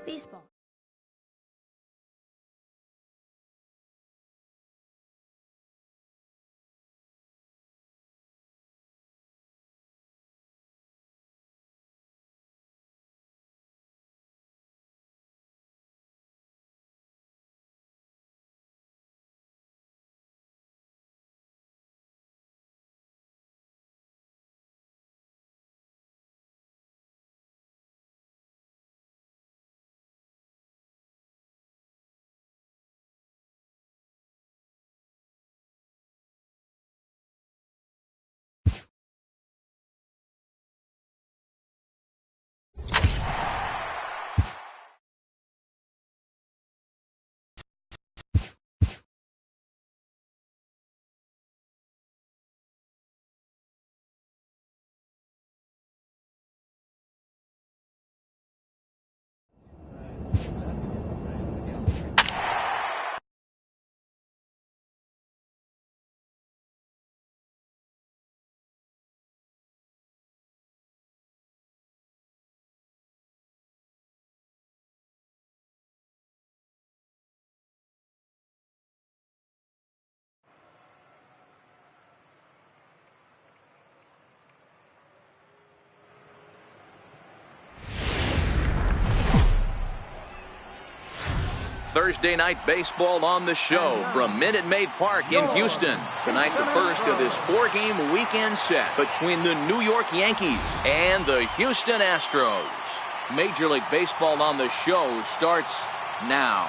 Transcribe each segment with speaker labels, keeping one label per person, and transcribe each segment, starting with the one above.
Speaker 1: Baseball.
Speaker 2: Thursday night baseball on the show from Minute Maid Park in Houston. Tonight, the first of this 4-game weekend set between the New York Yankees and the Houston Astros. Major League Baseball on the show starts now.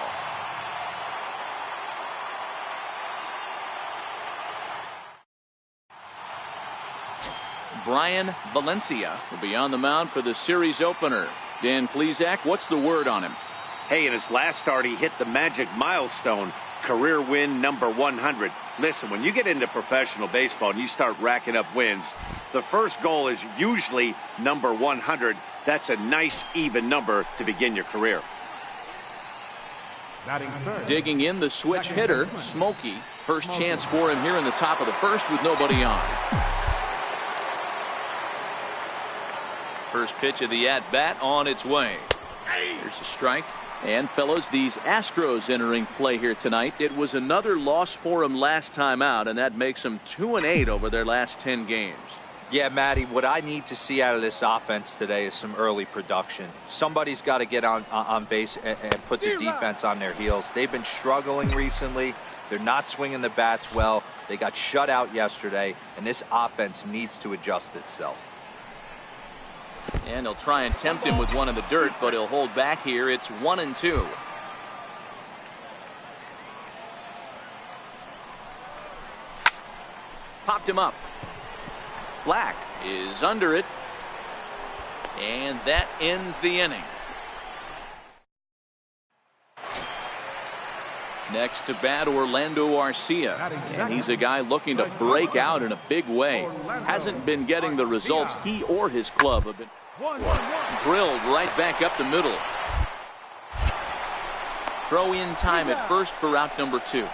Speaker 2: Brian Valencia will be on the mound for the series opener. Dan Plesac, what's the word on him?
Speaker 3: Hey, in his last start, he hit the magic milestone, career win number 100. Listen, when you get into professional baseball and you start racking up wins, the first goal is usually number 100. That's a nice, even number to begin your career.
Speaker 2: Digging in, the switch hitter, Smokey. First chance for him here in the top of the first with nobody on. First pitch of the at-bat on its way. Here's a strike. And fellas, these Astros entering play here tonight. It was another loss for them last time out, and that makes them 2-8 over their last 10 games.
Speaker 4: Yeah, Matty, what I need to see out of this offense today is some early production. Somebody's got to get on base and put the defense on their heels. They've been struggling recently. They're not swinging the bats well. They got shut out yesterday, and this offense needs to adjust itself.
Speaker 2: And he'll try and tempt him with one in the dirt, but he'll hold back here. It's 1-2. Popped him up. Black is under it. And that ends the inning. Next to bat, Orlando Arcia. And he's a guy looking to break out in a big way. Hasn't been getting the results he or his club have been. Drilled right back up the middle. Throw in time at first for out number 2.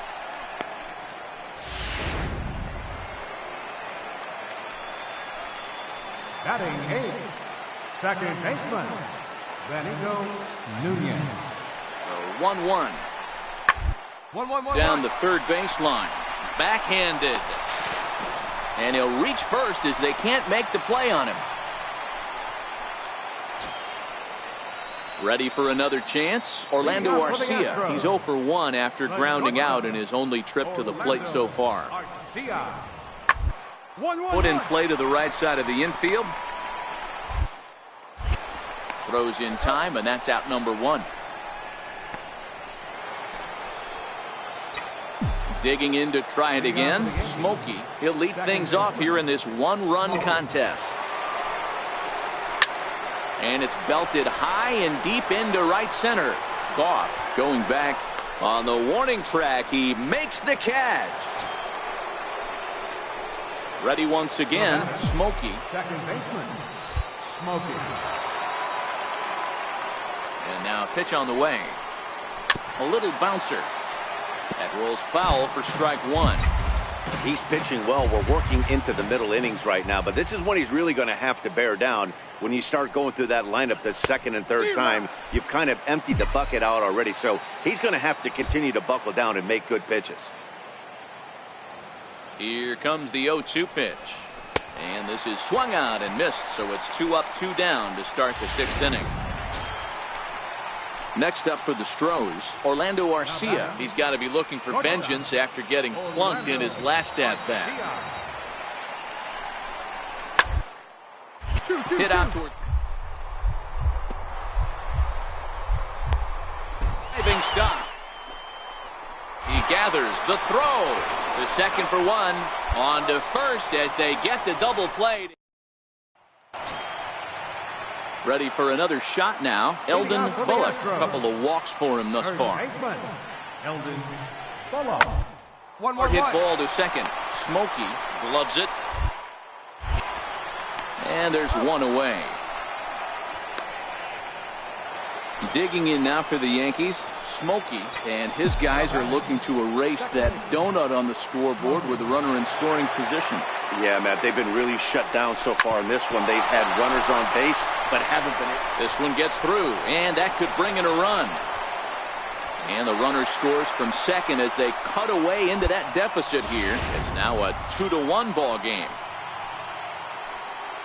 Speaker 5: Batting 8th, second baseman, Benito Nunez.
Speaker 2: 1-1. Down the third baseline. Backhanded. And he'll reach first as they can't make the play on him. Ready for another chance? Orlando Arcia. He's 0 for 1 after grounding out in his only trip to the plate so far. Put in play to the right side of the infield. Throws in time, and that's out number 1. Digging in to try it again. Smokey. He'll lead things off here in this one-run contest. And it's belted high and deep into right center. Goff going back on the warning track. He makes the catch. Ready once again. Smokey.
Speaker 5: Second baseman, Smokey.
Speaker 2: And now a pitch on the way. A little bouncer. That rolls foul for strike 1.
Speaker 3: He's pitching well. We're working into the middle innings right now, but this is when he's really going to have to bear down. when you start going through that lineup the second and third time, you've kind of emptied the bucket out already. So he's going to have to continue to buckle down and make good pitches.
Speaker 2: Here comes the 0-2 pitch. And this is swung out and missed, so it's 2 up, 2 down to start the 6th inning. Next up for the Stros, Orlando Arcia. He's got to be looking for vengeance after getting plunked in his last at-bat. Hit out toward. Diving stop. He gathers the throw. The second for 1. On to first as they get the double play. Ready for another shot now. Eldon Bullock. A couple of walks for him thus far.
Speaker 5: Eldon Bullock.
Speaker 2: One more hit ball to second. Smokey gloves it. And there's one away. Digging in now for the Yankees. Smokey and his guys are looking to erase that donut on the scoreboard with the runner in scoring position.
Speaker 3: Yeah, Matt, they've been really shut down so far in this one. They've had runners on base, but haven't been.
Speaker 2: This one gets through, and that could bring in a run. And the runner scores from second as they cut away into that deficit here. It's now a 2-1 ball game.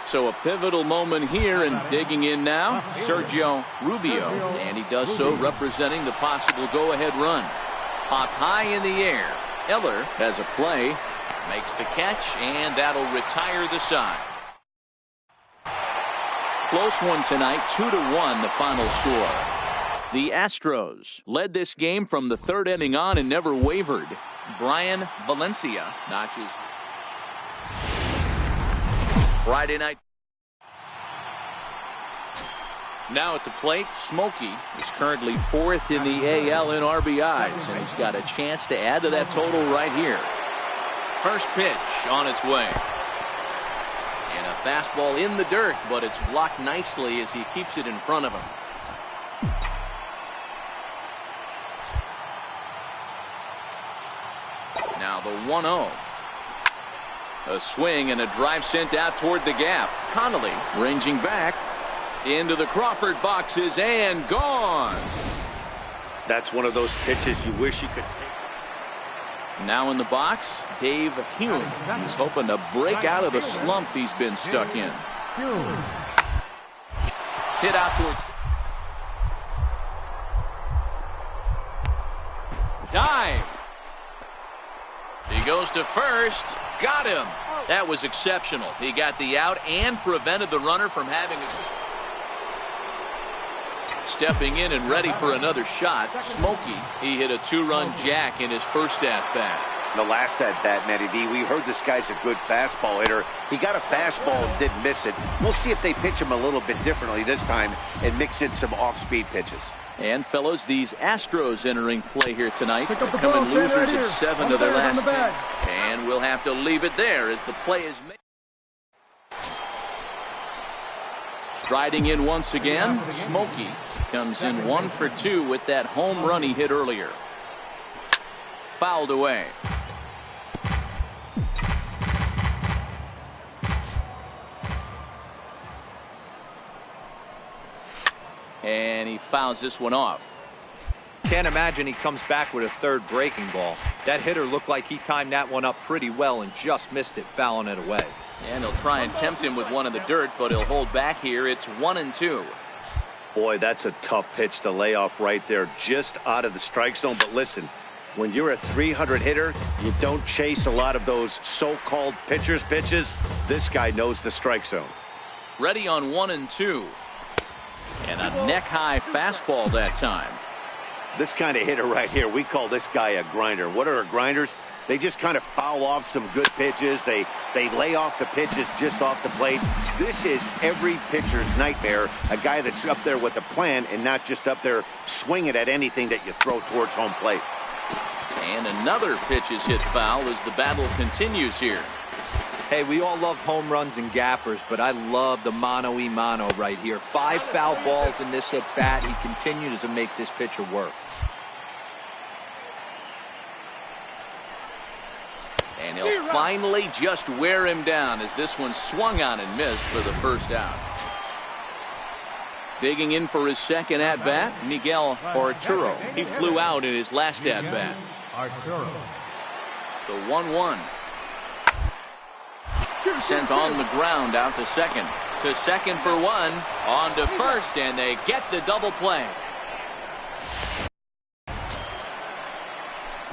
Speaker 2: So a pivotal moment here, and digging in now, Sergio Rubio. And he does so representing the possible go-ahead run. Popped high in the air. Eller has a play, makes the catch, and that'll retire the side. Close one tonight, 2-1 the final score. The Astros led this game from the 3rd inning on and never wavered. Brian Valencia notches Friday night. Now at the plate, Smokey is currently 4th in the AL in RBIs, and he's got a chance to add to that total right here. First pitch on its way. And a fastball in the dirt, but it's blocked nicely as he keeps it in front of him. Now the 1-0. A swing and a drive sent out toward the gap. Connolly ranging back into the Crawford boxes and gone.
Speaker 3: That's one of those pitches you wish you could take.
Speaker 2: Now in the box, Dave Hume. He's hoping to break out of the slump he's been stuck in. Hit out towards. Dive. He goes to first. Got him. That was exceptional. He got the out and prevented the runner from having a. Stepping in and ready for another shot, Smokey. He hit a 2-run jack in his first at-bat.
Speaker 3: The last at-bat, Matty D, we heard this guy's a good fastball hitter. He got a fastball and didn't miss it. We'll see if they pitch him a little bit differently this time and mix in some off-speed pitches. And, fellas, these Astros entering play here tonight. They're coming losers in 7 of their last 10. And we'll have to leave it there as the play is made. Striding in once again, Smokey comes in 1 for 2 with that home run he hit earlier. Fouled away. And he fouls this one off.
Speaker 4: Can't imagine he comes back with a 3rd breaking ball. That hitter looked like he timed that one up pretty well and just missed it, fouling it away.
Speaker 2: And he'll try and tempt him with one in the dirt, but he'll hold back here. It's 1-2.
Speaker 3: Boy, that's a tough pitch to lay off right there, just out of the strike zone. But listen, when you're a 300 hitter, you don't chase a lot of those so-called pitcher's pitches. This guy knows the strike zone.
Speaker 2: Ready on 1-2. And a neck-high fastball that time.
Speaker 3: This kind of hitter right here, we call this guy a grinder. What are grinders? They just kind of foul off some good pitches. They lay off the pitches just off the plate. This is every pitcher's nightmare, a guy that's up there with a plan and not just up there swinging at anything that you throw towards home plate.
Speaker 2: And another pitch is hit foul as the battle continues here.
Speaker 4: Hey, we all love home runs and gappers, but I love the mano-y-mano right here. 5 foul balls in this at-bat. He continues to make this pitcher work.
Speaker 2: And he'll finally just wear him down as this one swung on and missed for the first out. Digging in for his second at-bat, Miguel Arturo. He flew out in his last at-bat.
Speaker 5: Arturo.
Speaker 2: The 1-1. Sent on the ground out to second. To second for one. On to first, and they get the double play.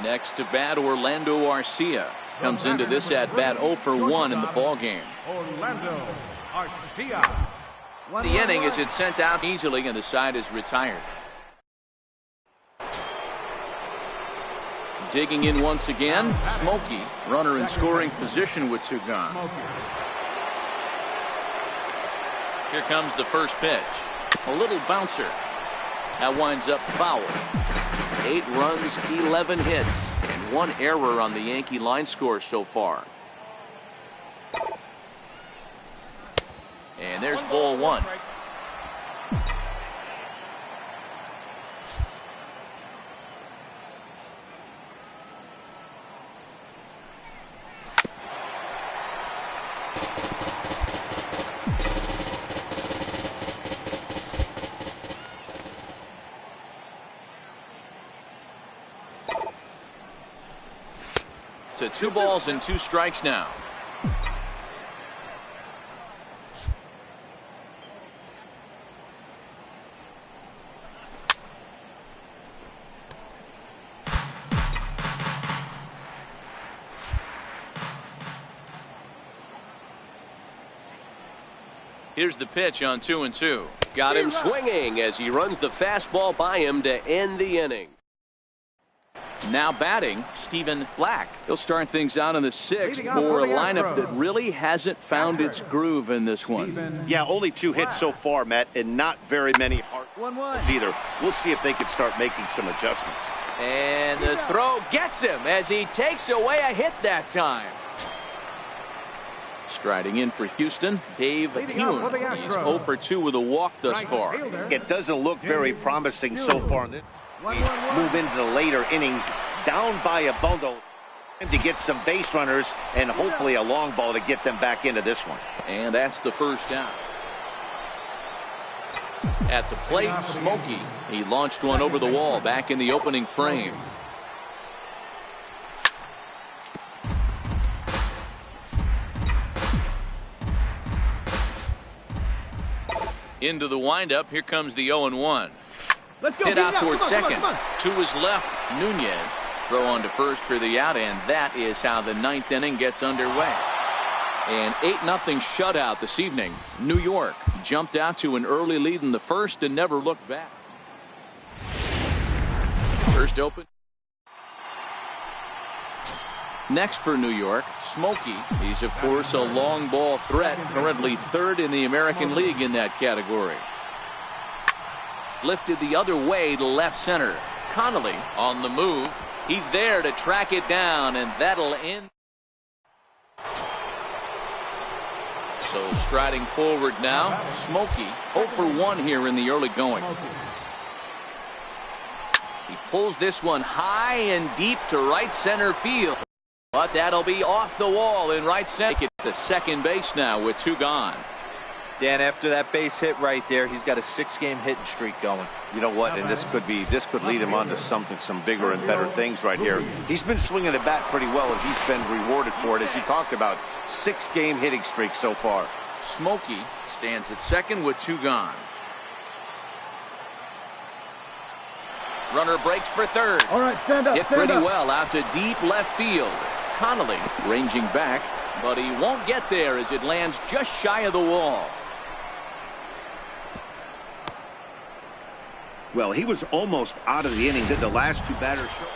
Speaker 2: Next to bat, Orlando Arcia. Comes into this at-bat 0 for 1 in the ballgame.
Speaker 5: Orlando Arcia.
Speaker 2: The inning as it's sent out easily, and the side is retired. Digging in once again, Smokey. Runner in scoring position with two gone. Here comes the first pitch. A little bouncer. That winds up foul. 8 runs, 11 hits, and 1 error on the Yankee line score so far. And there's ball 1. To 2 balls and 2 strikes now. Here's the pitch on 2-2. Got him swinging as he runs the fastball by him to end the inning. Now batting, Stephen Black. He'll start things out in the 6th for a lineup that really hasn't found its groove in this one.
Speaker 3: Yeah, only 2 hits so far, Matt, and not very many hard ones either. We'll see if they can start making some adjustments.
Speaker 2: And the throw gets him as he takes away a hit that time. Striding in for Houston, Dave Kuhn. He's 0 for 2 with a walk thus far.
Speaker 3: It doesn't look very promising so far. Move into the later innings, down by a bundle to get some base runners and hopefully a long ball to get them back into this one.
Speaker 2: And that's the first down. At the plate, Smokey. He launched one over the wall back in the opening frame. Into the windup. Here comes the 0-1.
Speaker 1: Let's go.
Speaker 2: Hit out towards second. To his left, Nunez. Throw on to first for the out, and that is how the 9th inning gets underway. An 8-0 shutout this evening. New York jumped out to an early lead in the first and never looked back. First open. Next for New York, Smokey. He's, of course, a long ball threat, currently 3rd in the American League in that category. Lifted the other way to left center. Connolly on the move. He's there to track it down, and that'll end. So striding forward now, Smokey 0 for 1 here in the early going. He pulls this one high and deep to right center field. But that'll be off the wall in right center. Get to second base now with 2 gone.
Speaker 4: Dan, after that base hit right there, he's got a 6-game hitting streak going.
Speaker 3: You know what? And this could lead him on to some bigger and better things right here. He's been swinging the bat pretty well, and he's been rewarded for it, as you talked about. 6-game hitting streak so far.
Speaker 2: Smokey stands at second with 2 gone. Runner breaks for third.
Speaker 1: All right, stand up.
Speaker 2: Hit pretty well out to deep left field. Connolly ranging back, but he won't get there as it lands just shy of the wall.
Speaker 3: Well, he was almost out of the inning. Did the last 2 batters show?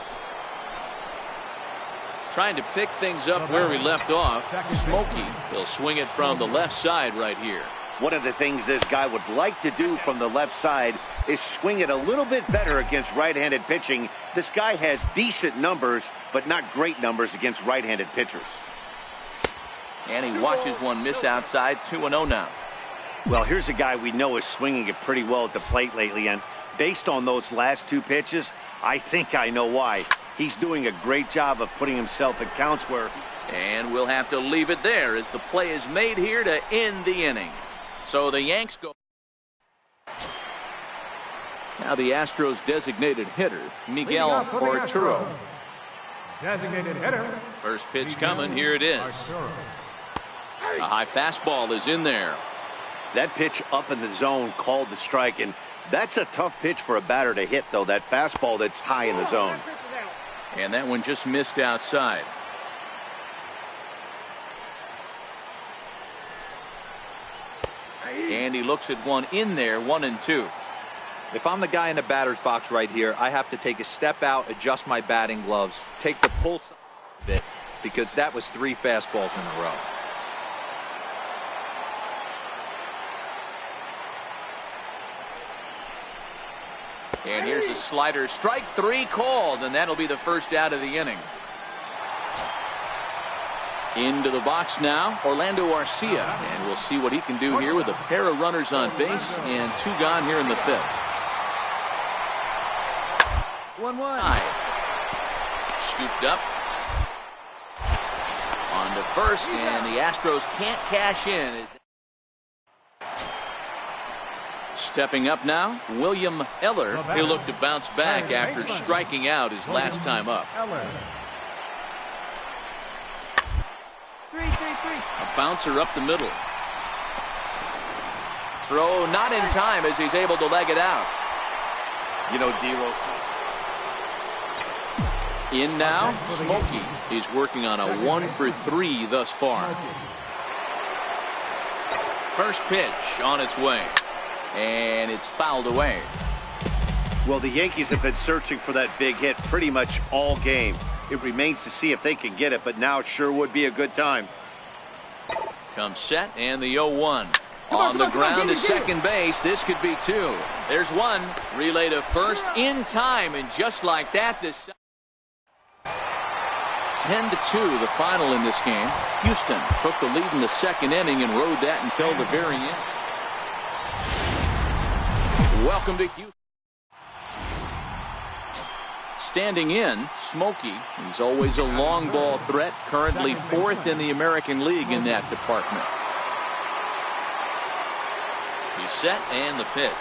Speaker 2: Trying to pick things up where he left off. Smokey will swing it from the left side right here.
Speaker 3: One of the things this guy would like to do from the left side is swing it a little bit better against right-handed pitching. This guy has decent numbers, but not great numbers against right-handed pitchers.
Speaker 2: And he watches one miss outside. 2-0 now.
Speaker 3: Well, here's a guy we know is swinging it pretty well at the plate lately, and based on those last 2 pitches, I think I know why. He's doing a great job of putting himself in counts where...
Speaker 2: And we'll have to leave it there as the play is made here to end the inning. So the Yanks go. Now the Astros designated hitter, Miguel Arturo.
Speaker 5: Designated hitter.
Speaker 2: First pitch coming. Here it is. A high fastball is in there.
Speaker 3: That pitch up in the zone called the strike, and that's a tough pitch for a batter to hit, though. That fastball that's high in the zone.
Speaker 2: And that one just missed outside. And he looks at one in there, 1-2.
Speaker 4: If I'm the guy in the batter's box right here, I have to take a step out, adjust my batting gloves, take the pulse a bit, because that was 3 fastballs in a row.
Speaker 2: And here's a slider, strike 3 called, and that'll be the first out of the inning. Into the box now, Orlando Arcia, and we'll see what he can do here with a pair of runners on base and 2 gone here in the 5th. 1-1. Scooped up. On to first, and the Astros can't cash in. Stepping up now, William Eller. He'll look to bounce back after striking out his last time up. A bouncer up the middle. Throw not in time as he's able to leg it out.
Speaker 3: You know, D-Lo.
Speaker 2: In now, Smokey. He's working on a 1-for-3 thus far. First pitch on its way. And it's fouled away.
Speaker 3: Well, the Yankees have been searching for that big hit pretty much all game. It remains to see if they can get it, but now it sure would be a good time.
Speaker 2: Comes set, and the 0-1. On the ground to second base. This could be 2. There's 1. Relay to first in time, and just like that, this 10-2, the final in this game. Houston took the lead in the 2nd inning and rode that until the very end. Welcome to Houston. Standing in, Smokey. He's always a long ball threat, currently 4th in the American League in that department. He's set, and the pitch.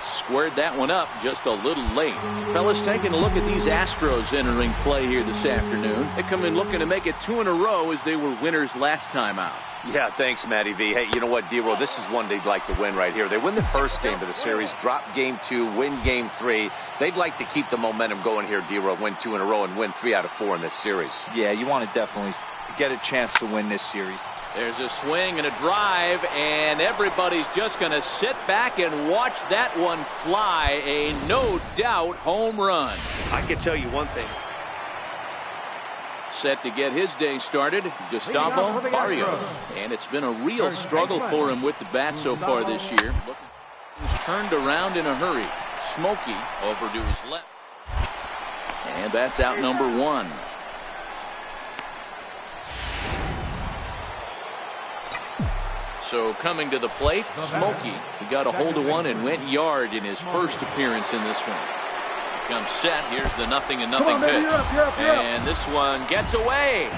Speaker 2: Squared that one up just a little late. Fellas, taking a look at these Astros entering play here this afternoon. They come in looking to make it 2 in a row as they were winners last time out.
Speaker 3: Yeah, thanks, Matty V. Hey, you know what, D-Roll, this is one they'd like to win right here. They win the first game of the series, drop game 2, win game 3. They'd like to keep the momentum going here, D-Roll, win 2 in a row and win 3 out of 4 in this series.
Speaker 4: Yeah, you want to definitely get a chance to win this series.
Speaker 2: There's a swing and a drive, and everybody's just going to sit back and watch that one fly. A no-doubt home run.
Speaker 3: I can tell you one thing.
Speaker 2: Set to get his day started, Gustavo Barrios. And it's been a real struggle for him with the bat so far this year. He's turned around in a hurry. Smokey over to his left. And that's out number 1. So coming to the plate, Smokey. He got a hold of one and went yard in his first appearance in this one. Comes set. Here's the 0-0 pitch. And this one gets away.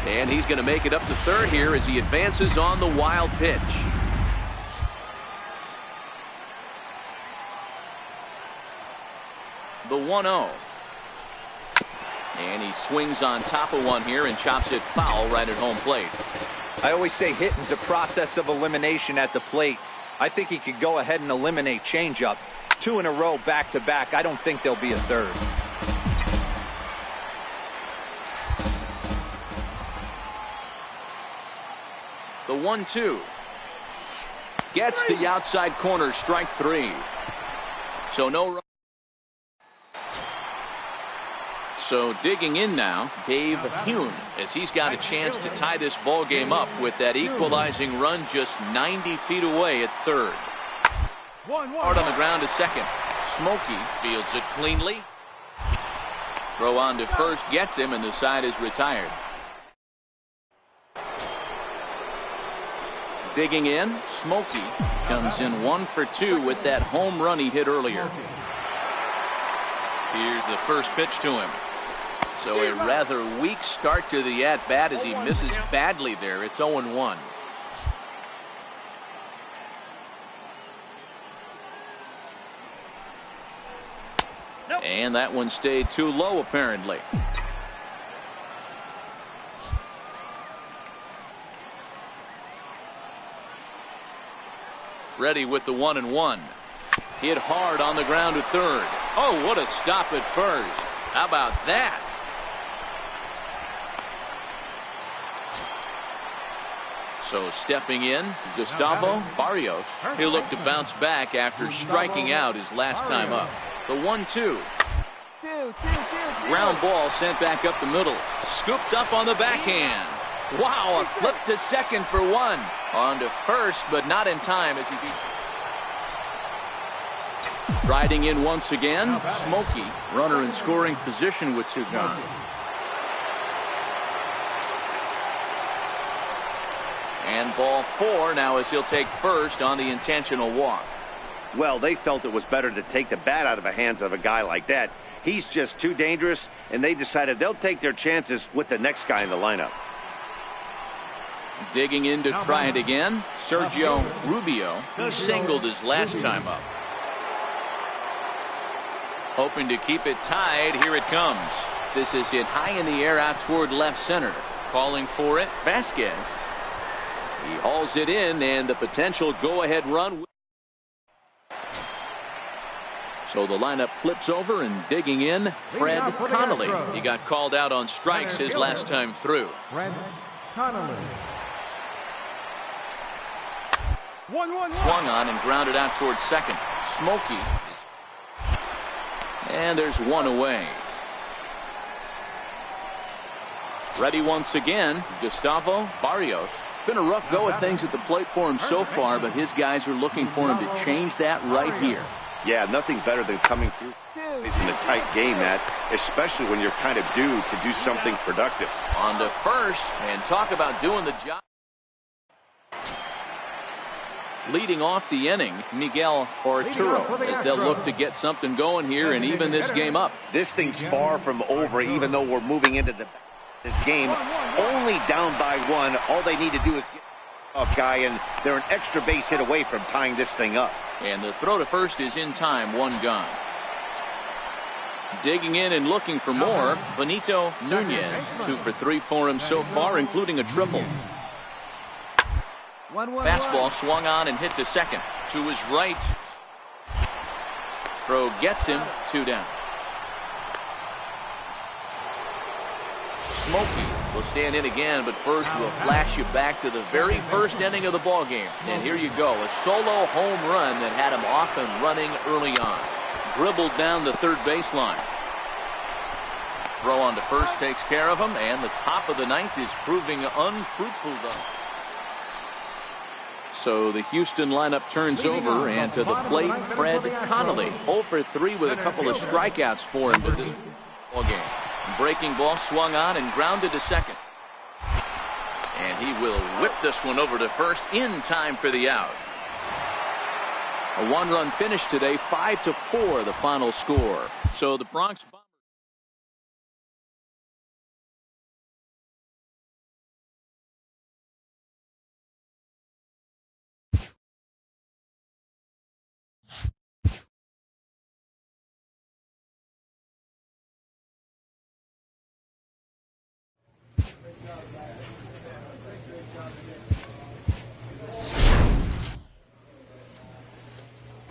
Speaker 2: And he's going to make it up to third here as he advances on the wild pitch. The 1-0. And he swings on top of one here and chops it foul right at home plate.
Speaker 4: I always say hitting's a process of elimination at the plate. I think he could go ahead and eliminate changeup. 2 in a row back-to-back. I don't think there'll be a third.
Speaker 2: The 1-2. Gets the outside corner, strike 3. So no run. So digging in now, Dave Kuhn, as he's got a chance to tie this ball game up with that equalizing run just 90 feet away at third. Hard on the ground to second. Smokey fields it cleanly. Throw on to first, gets him, and the side is retired. Digging in, Smokey comes in 1 for 2 with that home run he hit earlier. Here's the first pitch to him. So a rather weak start to the at-bat as he misses badly there. It's 0-1. And that one stayed too low, apparently. Ready with the 1-1. Hit hard on the ground to third. Oh, what a stop at first. How about that? So stepping in, Gustavo Barrios. He'll look to bounce back after striking out his last time up. The 1-2. Ground ball sent back up the middle. Scooped up on the backhand. Wow, a flip to second for one. On to first, but not in time as he beat. Riding in once again, Smokey. Runner in scoring position with two gone. And ball 4 now as he'll take first on the intentional walk.
Speaker 3: Well, they felt it was better to take the bat out of the hands of a guy like that. He's just too dangerous, and they decided they'll take their chances with the next guy in the lineup.
Speaker 2: Digging in to try it again, Sergio Rubio. He singled his last time up. Hoping to keep it tied. Here it comes. This is hit high in the air out toward left center. Calling for it, Vasquez. He hauls it in, and the potential go-ahead run. So the lineup flips over, and digging in, Fred Connolly. He got called out on strikes his last time through.
Speaker 5: Fred Connolly.
Speaker 2: Swung on and grounded out towards second. Smokey. And there's one away. Ready once again, Gustavo Barrios. Been a rough go of things at the plate for him so far, but his guys are looking for him to change that right here.
Speaker 3: Yeah, nothing better than coming through in a tight game, Matt, especially when you're kind of due to do something productive.
Speaker 2: On to first, and talk about doing the job. Leading off the inning, Miguel Arturo, as they'll look to get something going here and even this game up.
Speaker 3: This thing's far from over, even though we're moving into this game only down by 1. All they need to do is get off guy, and they're an extra base hit away from tying this thing up.
Speaker 2: And the throw to first is in time, 1 gone. Digging in and looking for more, Benito Nunez. 2 for 3 for him so far, including a triple. Fastball swung on and hit to second. To his right. Throw gets him. 2 down. Smokey will stand in again, but first we'll flash you back to the very first inning of the ball game. And here you go, a solo home run that had him off and running early on. Dribbled down the third baseline. Throw on to first takes care of him, and the top of the 9th is proving unfruitful though. So the Houston lineup turns over, and to the plate, Fred Connolly. 0 for 3 with a couple of strikeouts for him to this ball game. Breaking ball swung on and grounded to second. And he will whip this one over to first in time for the out. A 1-run finish today, 5-4 the final score. So the Bronx Bombers.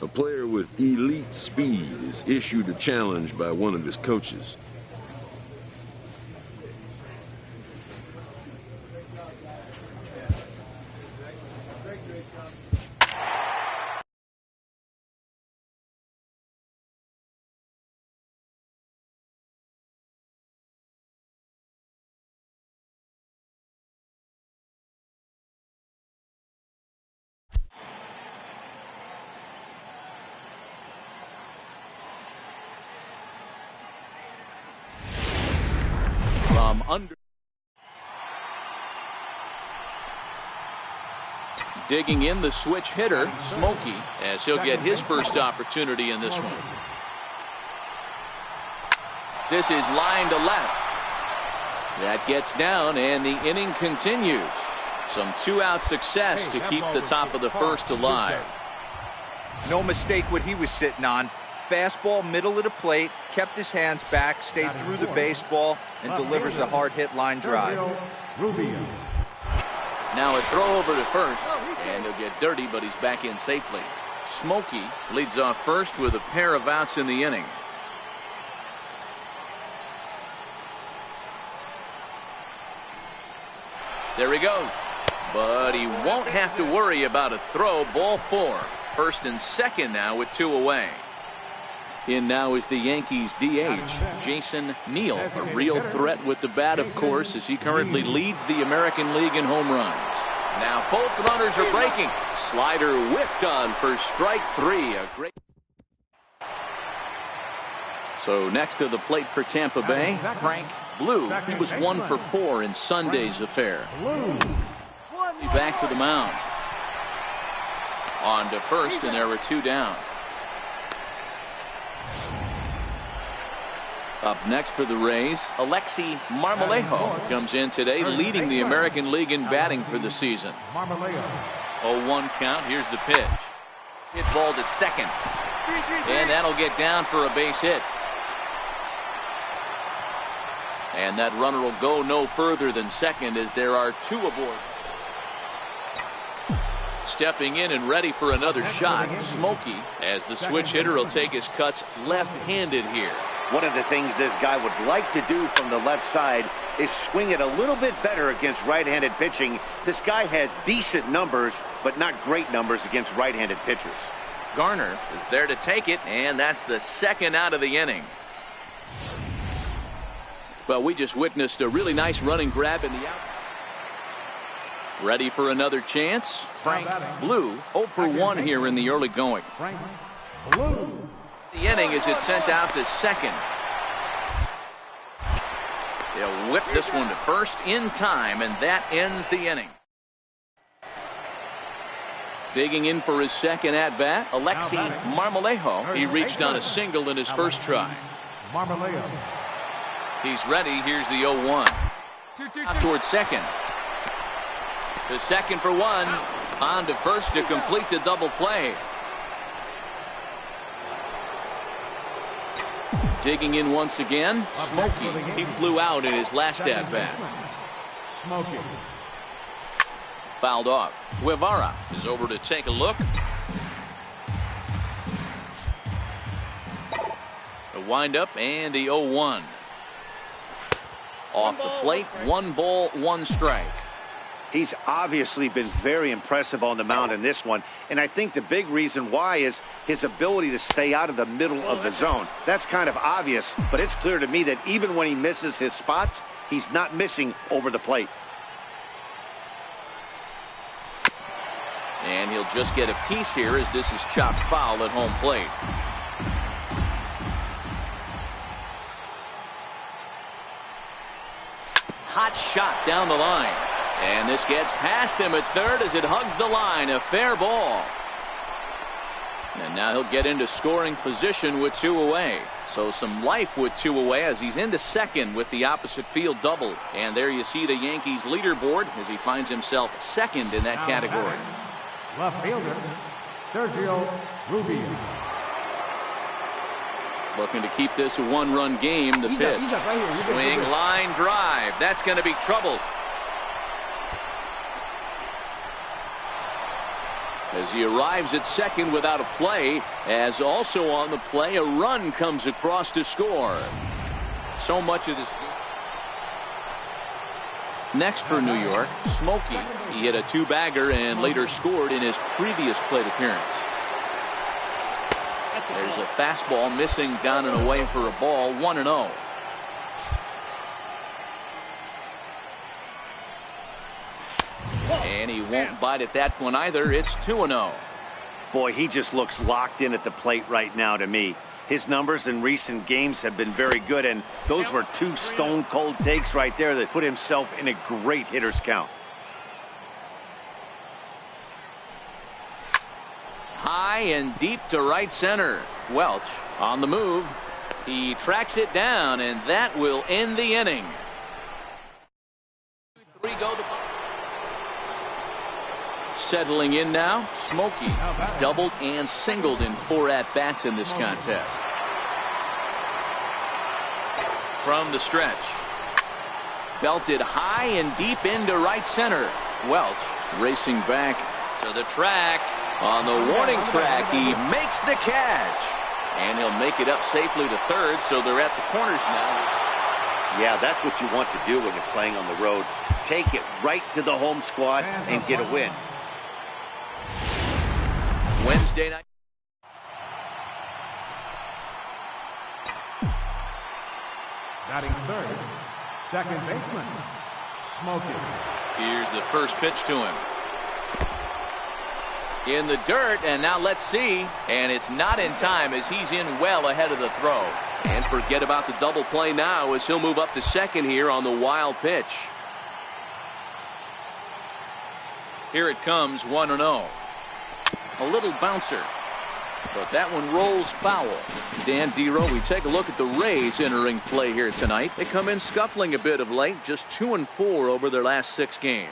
Speaker 1: A player with elite speed is issued a challenge by one of his coaches.
Speaker 2: Under. Digging in the switch hitter, Smokey, as he'll get his first opportunity in this one. This is line to left. That gets down, and the inning continues. Some 2-out success to keep the top of the first alive.
Speaker 4: No mistake what he was sitting on. Fastball, middle of the plate, kept his hands back, stayed through the baseball, and delivers a hard-hit line drive.
Speaker 2: Now a throw over to first, and he'll get dirty, but he's back in safely. Smokey leads off first with a pair of outs in the inning. There he goes. But he won't have to worry about a throw. Ball 4. First and second now with 2 away. In now is the Yankees DH, Jason Neal, a real threat with the bat, of course, as he currently leads the American League in home runs. Now both runners are breaking. Slider whiffed on for strike 3. A great. So next to the plate for Tampa Bay, Frank Blue. He was 1 for 4 in Sunday's affair. Back to the mound. On to first, and there were 2 down. Up next for the Rays, Alexi Marmolejo comes in today, leading the American League in batting for the season. 0-1 count. Here's the pitch. Hit ball to second. And that'll get down for a base hit. And that runner will go no further than second as there are 2 aboard. Stepping in and ready for another shot, Smokey, as the switch hitter will take his cuts left-handed here.
Speaker 3: One of the things this guy would like to do from the left side is swing it a little bit better against right-handed pitching. This guy has decent numbers, but not great numbers against right-handed pitchers.
Speaker 2: Garner is there to take it, and that's the second out of the inning. Well, we just witnessed a really nice running grab in the out. Ready for another chance. Frank Blue 0 for 1 here in the early going. The inning is it sent out to second. They'll whip this one to first in time, and that ends the inning. Digging in for his second at bat, Alexi Marmolejo. He reached on a single in his first try. He's ready. Here's the 0-1. Out towards second. To second for 1. On to first to complete the double play. Digging in once again, Smokey. He flew out in his last at bat. Fouled off. Guevara is over to take a look. The windup and the 0-1. Off the plate, 1 ball, 1 strike.
Speaker 3: He's obviously been very impressive on the mound in this one, and I think the big reason why is his ability to stay out of the middle of the zone. That's kind of obvious, but it's clear to me that even when he misses his spots, he's not missing over the plate.
Speaker 2: And he'll just get a piece here as this is chopped foul at home plate. Hot shot down the line. And this gets past him at third as it hugs the line. A fair ball. And now he'll get into scoring position with 2 away. So some life with 2 away as he's into second with the opposite field double. And there you see the Yankees leaderboard as he finds himself second in that category.
Speaker 5: Left fielder, Sergio Rubio.
Speaker 2: Looking to keep this a 1-run game. The pitch. Swing, line drive. That's going to be trouble. As he arrives at second without a play, as also on the play, a run comes across to score. So much of this. Next for New York, Smokey. He hit a 2-bagger and later scored in his previous plate appearance. There's a fastball missing down and away for a ball. 1-0. And he won't bite at that one either. It's 2-0.
Speaker 3: Boy, he just looks locked in at the plate right now to me. His numbers in recent games have been very good, and those were 2 stone-cold takes right there that put himself in a great hitter's count.
Speaker 2: High and deep to right center. Welch on the move. He tracks it down, and that will end the inning. 3 go to Settling in now, Smokey. He's doubled and singled in 4 at-bats in this contest. From the stretch. Belted high and deep into right center. Welch racing back to the track. On the warning track, he makes the catch. And he'll make it up safely to third, so they're at the corners now.
Speaker 3: Yeah, that's what you want to do when you're playing on the road. Take it right to the home squad and get a win.
Speaker 2: Wednesday night.
Speaker 5: Batting third, second baseman, Smokey.
Speaker 2: Here's the first pitch to him. In the dirt, and now let's see. And it's not in time as he's in well ahead of the throw. And forget about the double play now as he'll move up to second here on the wild pitch. Here it comes, 1-0. A little bouncer, but that one rolls foul. Dan Dero, we take a look at the Rays entering play here tonight. They come in scuffling a bit of late, just 2-4 over their last 6 games.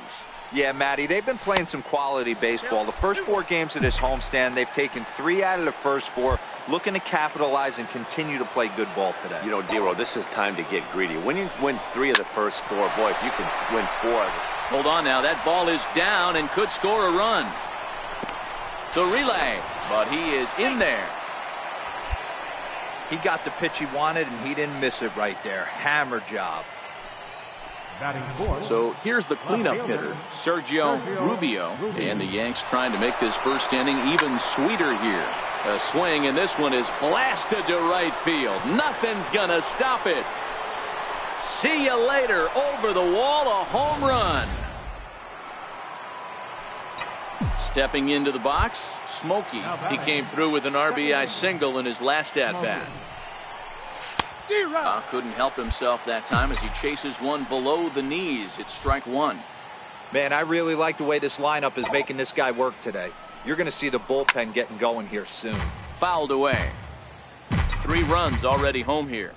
Speaker 4: Yeah, Matty, they've been playing some quality baseball. The first 4 games of this homestand, they've taken 3 out of the first 4, looking to capitalize and continue to play good ball today.
Speaker 3: You know, Dero, this is time to get greedy. When you win 3 of the first 4, boy, if you can win 4 of them.
Speaker 2: Hold on now, that ball is down and could score a run. The relay, but he is in there.
Speaker 4: He got the pitch he wanted, and he didn't miss it right there. Hammer job.
Speaker 5: Batting fourth.
Speaker 2: So here's the cleanup hitter, Sergio Rubio. And the Yanks trying to make this first inning even sweeter here. A swing, and this one is blasted to right field. Nothing's gonna stop it. See you later. Over the wall, a home run. Stepping into the box, Smokey. He came through with an RBI single in his last at-bat. Couldn't help himself that time as he chases one below the knees. It's strike 1.
Speaker 4: Man, I really like the way this lineup is making this guy work today. You're going to see the bullpen getting going here soon.
Speaker 2: Fouled away. 3 runs already home here.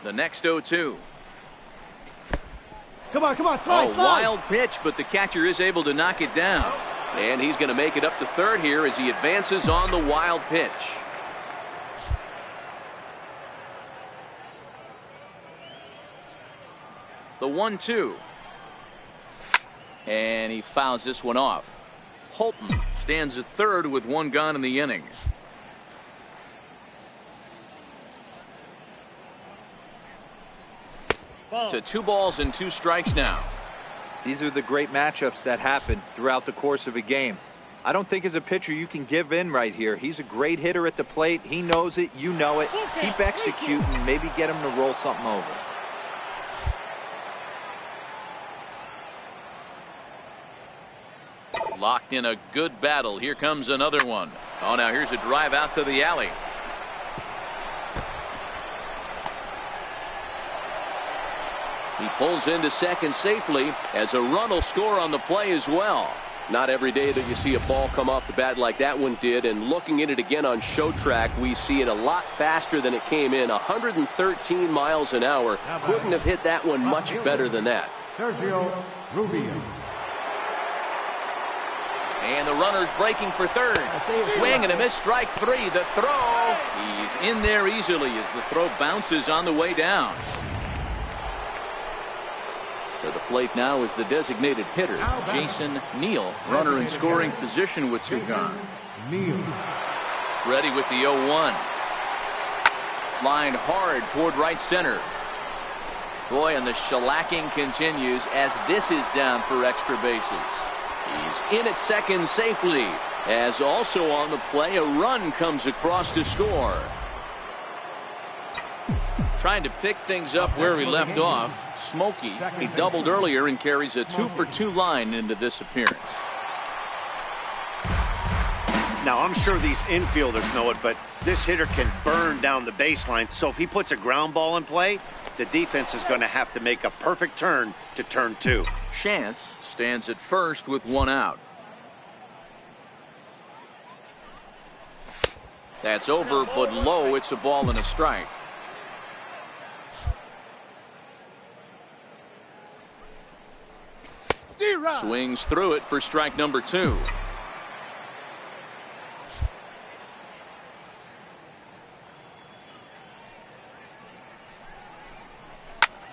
Speaker 2: The next 0-2.
Speaker 5: Come on, slide.
Speaker 2: Wild pitch, but the catcher is able to knock it down. And he's going to make it up to third here as he advances on the wild pitch. The 1-2. And he fouls this one off. Holton stands at third with 1 gone in the inning. To 2 balls and 2 strikes now.
Speaker 4: These are the great matchups that happen throughout the course of a game. I don't think as a pitcher you can give in right here. He's a great hitter at the plate. He knows it. You know it. Keep executing. Maybe get him to roll something over.
Speaker 2: Locked in a good battle. Here comes another one. Oh, now here's a drive out to the alley. He pulls into second safely as a run will score on the play as well.
Speaker 6: Not every day that you see a ball come off the bat like that one did, and looking at it again on show track, we see it a lot faster than it came in. 113 miles an hour. Couldn't have hit that one much better than that.
Speaker 5: Sergio Rubio.
Speaker 2: And the runner's breaking for third. Swing and a miss, strike 3. The throw. He's in there easily as the throw bounces on the way down. To the plate now is the designated hitter, Jason Neal. Runner in scoring position with 2 gone. Ready with the 0-1. Lined hard toward right center. Boy, and the shellacking continues as this is down for extra bases. He's in at second safely, as also on the play a run comes across to score. Trying to pick things up where he left off. Smokey, he doubled earlier and carries a 2-for-2 line into this appearance.
Speaker 3: Now, I'm sure these infielders know it, but this hitter can burn down the baseline. So if he puts a ground ball in play, the defense is going to have to make a perfect turn to turn 2.
Speaker 2: Chance stands at first with 1 out. That's over, but low. It's a ball and a strike. Swings through it for strike number 2.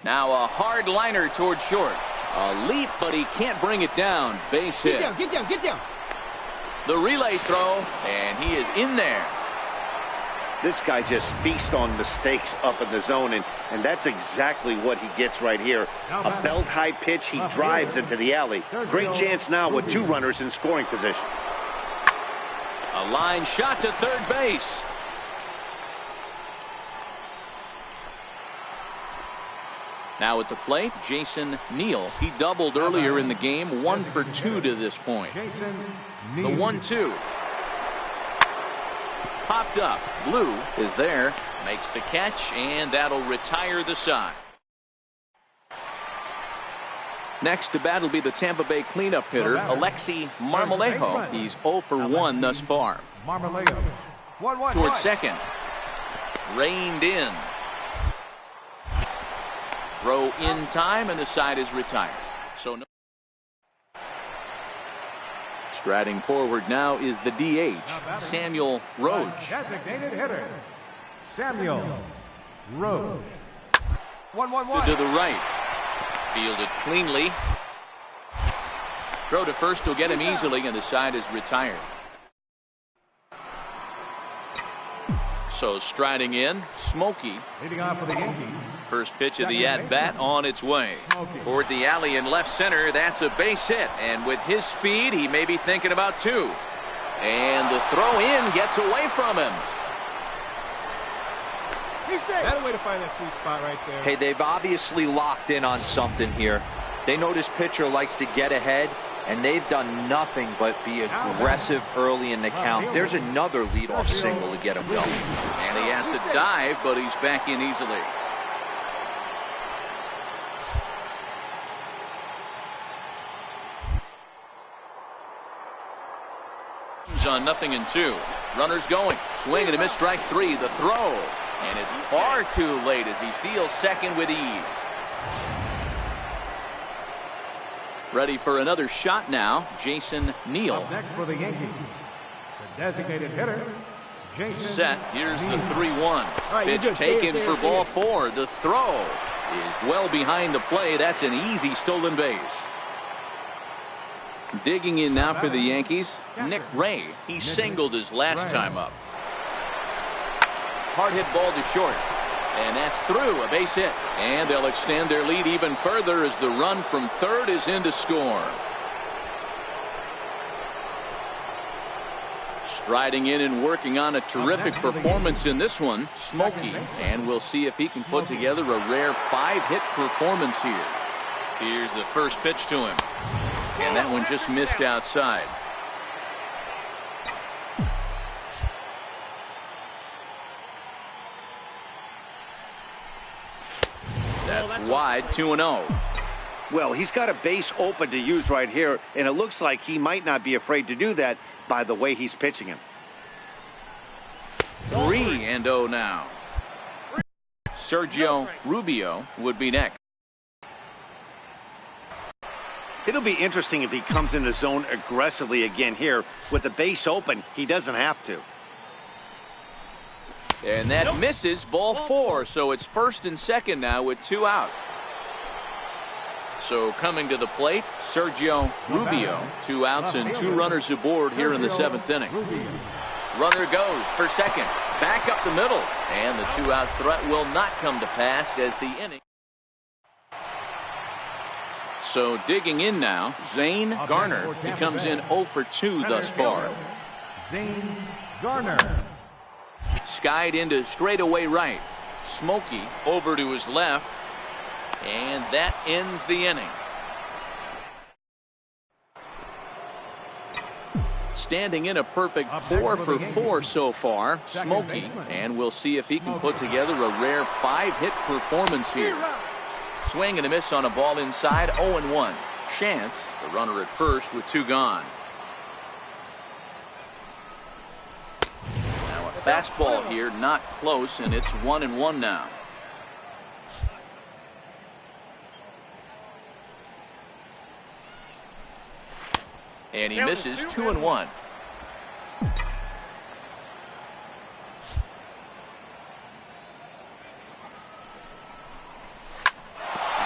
Speaker 2: Now a hard liner towards short. A leap, but he can't bring it down. Base hit.
Speaker 7: Get down.
Speaker 2: The relay throw, and he is in there.
Speaker 3: This guy just feasts on mistakes up in the zone, and that's exactly what he gets right here. A belt-high pitch, he drives into the alley. Great chance now with 2 runners in scoring position.
Speaker 2: A line shot to third base. Now at the plate, Jason Neal. He doubled earlier in the game, 1 for 2 to this point. The 1-2. Popped up. Blue is there. Makes the catch, and that'll retire the side. Next to bat will be the Tampa Bay cleanup hitter, Alexi Marmolejo. He's 0 for 1 thus far.
Speaker 5: Marmolejo.
Speaker 2: Towards second. Reined in. Throw in time, and the side is retired. So no. Striding forward now is the DH, Samuel Roach.
Speaker 5: Designated hitter, Samuel Roach.
Speaker 7: 1-1-1.
Speaker 2: To the right. Fielded cleanly. Throw to first will get him easily, and the side is retired. So striding in, Smokey.
Speaker 5: Leading off for the Yankees.
Speaker 2: First pitch of the at-bat on its way. Toward the alley in left center. That's a base hit. And with his speed, he may be thinking about 2. And the throw in gets away from him.
Speaker 7: Better way to find that sweet spot right there.
Speaker 4: Hey, they've obviously locked in on something here. They know this pitcher likes to get ahead, and they've done nothing but be aggressive early in the count. There's another leadoff single to get him going.
Speaker 2: And he has to dive, but he's back in easily. On 0-2. Runners going. Swing and a miss, strike 3. The throw. And it's far too late as he steals second with ease. Ready for another shot now, Jason Neal.
Speaker 5: Up next for the Yankees, the designated hitter, Jason.
Speaker 2: Set. Here's the 3-1.
Speaker 7: Right,
Speaker 2: Pitch taken for ball 4. The throw is well behind the play. That's an easy stolen base. Digging in now for the Yankees, Nick Ray. He singled his last time up. Hard hit ball to short. And that's through, a base hit. And they'll extend their lead even further as the run from third is in to score. Striding in and working on a terrific performance in this one, Smokey. And we'll see if he can put together a rare 5-hit performance here. Here's the first pitch to him. And that one just missed outside. That's wide, 2-0.
Speaker 3: Well, he's got a base open to use right here, and it looks like he might not be afraid to do that by the way he's pitching him.
Speaker 2: 3-0 now. Sergio Rubio would be next.
Speaker 3: It'll be interesting if he comes in the zone aggressively again here. With the base open, he doesn't have to.
Speaker 2: And that misses, ball 4. So it's first and second now with 2 out. So coming to the plate, Sergio Rubio. 2 outs and 2 runners aboard here in the 7th inning. Runner goes for second. Back up the middle. And the 2-out threat will not come to pass as the inning. So digging in now, Zane Garner. He comes in 0 for 2 thus far.
Speaker 5: Zane Garner.
Speaker 2: Skied into straightaway right. Smokey over to his left. And that ends the inning. Standing in a perfect 4 for 4 so far, Smokey. And we'll see if he can put together a rare 5-hit performance here. Swing and a miss on a ball inside, 0-1. Chance, the runner at first with 2 gone. Now a Fastball here, not close, and it's 1-1 now. And he misses 2-1.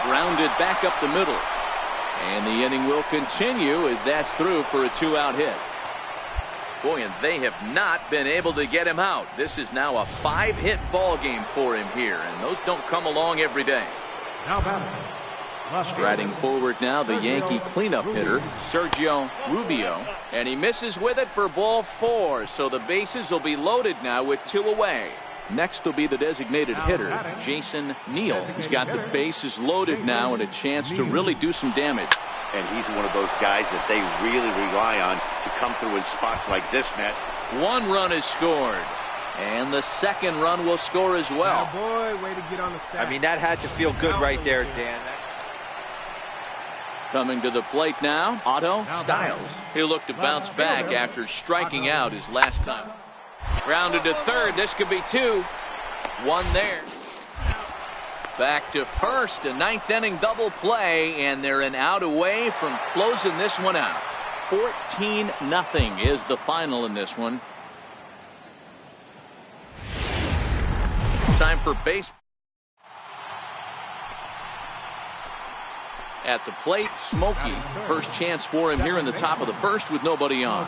Speaker 2: Grounded back up the middle. And the inning will continue as that's through for a 2-out hit. Boy, and they have not been able to get him out. This is now a 5-hit ball game for him here, and those don't come along every day. Striding forward now, the Yankee cleanup hitter, Sergio Rubio. And he misses with it for ball 4, so the bases will be loaded now with 2 away. Next will be the designated hitter, Jason Neal. He's got the bases loaded now and a chance to really do some damage.
Speaker 3: And he's one of those guys that they really rely on to come through in spots like this, Matt.
Speaker 2: 1 run is scored. And the second run will score as well.
Speaker 7: Oh boy, way to get on the sack.
Speaker 4: I mean, that had to feel good right there, Dan.
Speaker 2: Coming to the plate now, Otto Styles. He'll look to bounce back after striking out his last time. Grounded to third. This could be 2. 1 there. Back to first. A 9th inning double play, and they're an out away from closing this one out. 14-0 is the final in this one. Time for base. At the plate, Smokey. First chance for him here in the top of the first with nobody on.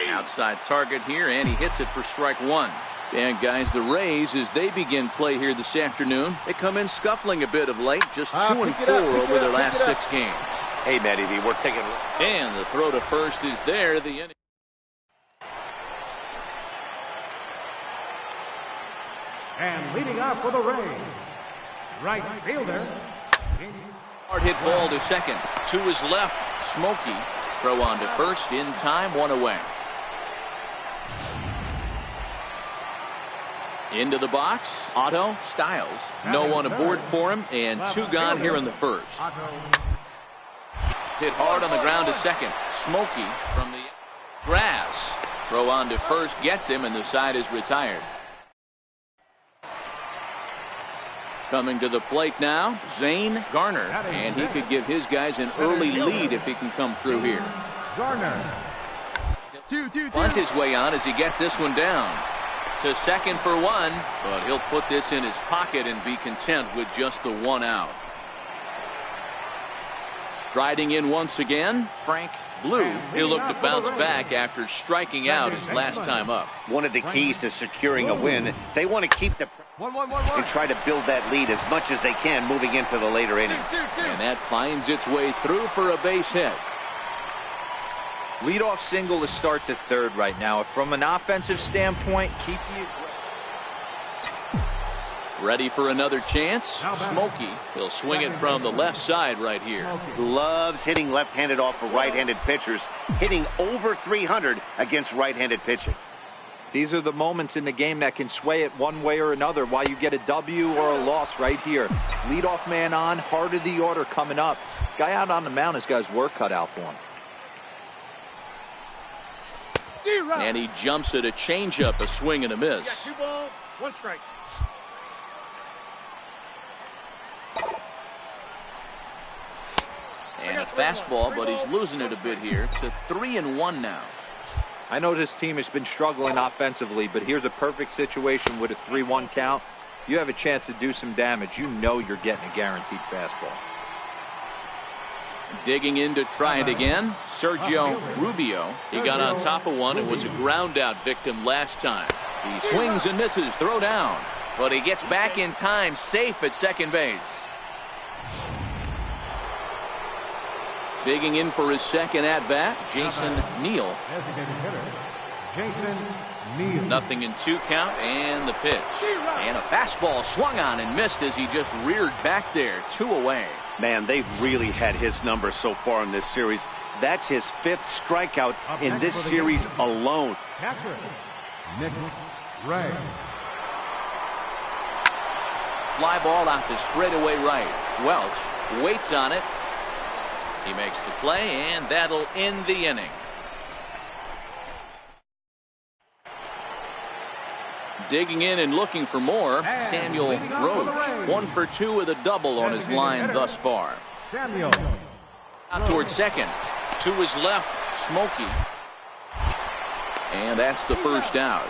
Speaker 2: Outside target here, and he hits it for strike 1. And guys, the Rays, as they begin play here this afternoon, they come in scuffling a bit of late, just 2-4 over their last 6 games.
Speaker 3: Hey, Matty V, we're taking.
Speaker 2: And the throw to first is there. The inning.
Speaker 5: And leading off for the Rays, right fielder.
Speaker 2: Hard hit ball to second. To his left, Smokey. Throw on to first in time, 1 away. Into the box, Otto Styles. No one aboard for him, and 2 gone here in the first. Hit hard on the ground to second. Smokey from the grass. Throw on to first gets him, and the side is retired. Coming to the plate now, Zane Garner, and he could give his guys an early lead if he can come through here.
Speaker 5: Garner.
Speaker 2: Bunt his way on as he gets this one down. To second for 1, but he'll put this in his pocket and be content with just the 1 out. Striding in once again, Frank Blue. He'll look to bounce back after striking out his last time up.
Speaker 3: One of the keys to securing a win, they want to keep the and try to build that lead as much as they can moving into the later innings.
Speaker 2: And that finds its way through for a base hit.
Speaker 4: Leadoff single to start the third right now. From an offensive standpoint, keep you
Speaker 2: ready for another chance. Smokey, he'll swing it from the left side right here.
Speaker 3: Loves hitting left-handed off of right-handed pitchers, hitting over 300 against right-handed pitching.
Speaker 4: These are the moments in the game that can sway it one way or another, why you get a W or a loss right here. Leadoff man on, heart of the order coming up. Guy out on the mound has got his work cut out for him.
Speaker 2: And he jumps at a changeup, a swing and a miss.
Speaker 7: 2 balls, 1 strike.
Speaker 2: And a fastball, but he's losing it a bit here to 3-1 now.
Speaker 4: I know this team has been struggling offensively, but here's a perfect situation with a 3-1 count. You have a chance to do some damage. You know you're getting a guaranteed fastball.
Speaker 2: Digging in to try it again, Sergio Rubio. He got on top of one and was a ground out victim last time. He swings and misses, throw down, but he gets back in time, safe at second base. Digging in for his second at bat, Jason Neal.
Speaker 5: Jason Neal.
Speaker 2: 0-2 count, and the pitch. And a fastball swung on and missed as he just reared back there, 2 away.
Speaker 3: Man, they've really had his number so far in this series. That's his 5th strikeout in this series alone.
Speaker 5: Catcher, Nick Ray.
Speaker 2: Fly ball out to straightaway right. Welch waits on it. He makes the play, and that'll end the inning. Digging in and looking for more, Samuel Roach. 1 for 2 with a double on his line thus far.
Speaker 5: Samuel.
Speaker 2: Out towards second. To his left, Smokey. And that's the first out.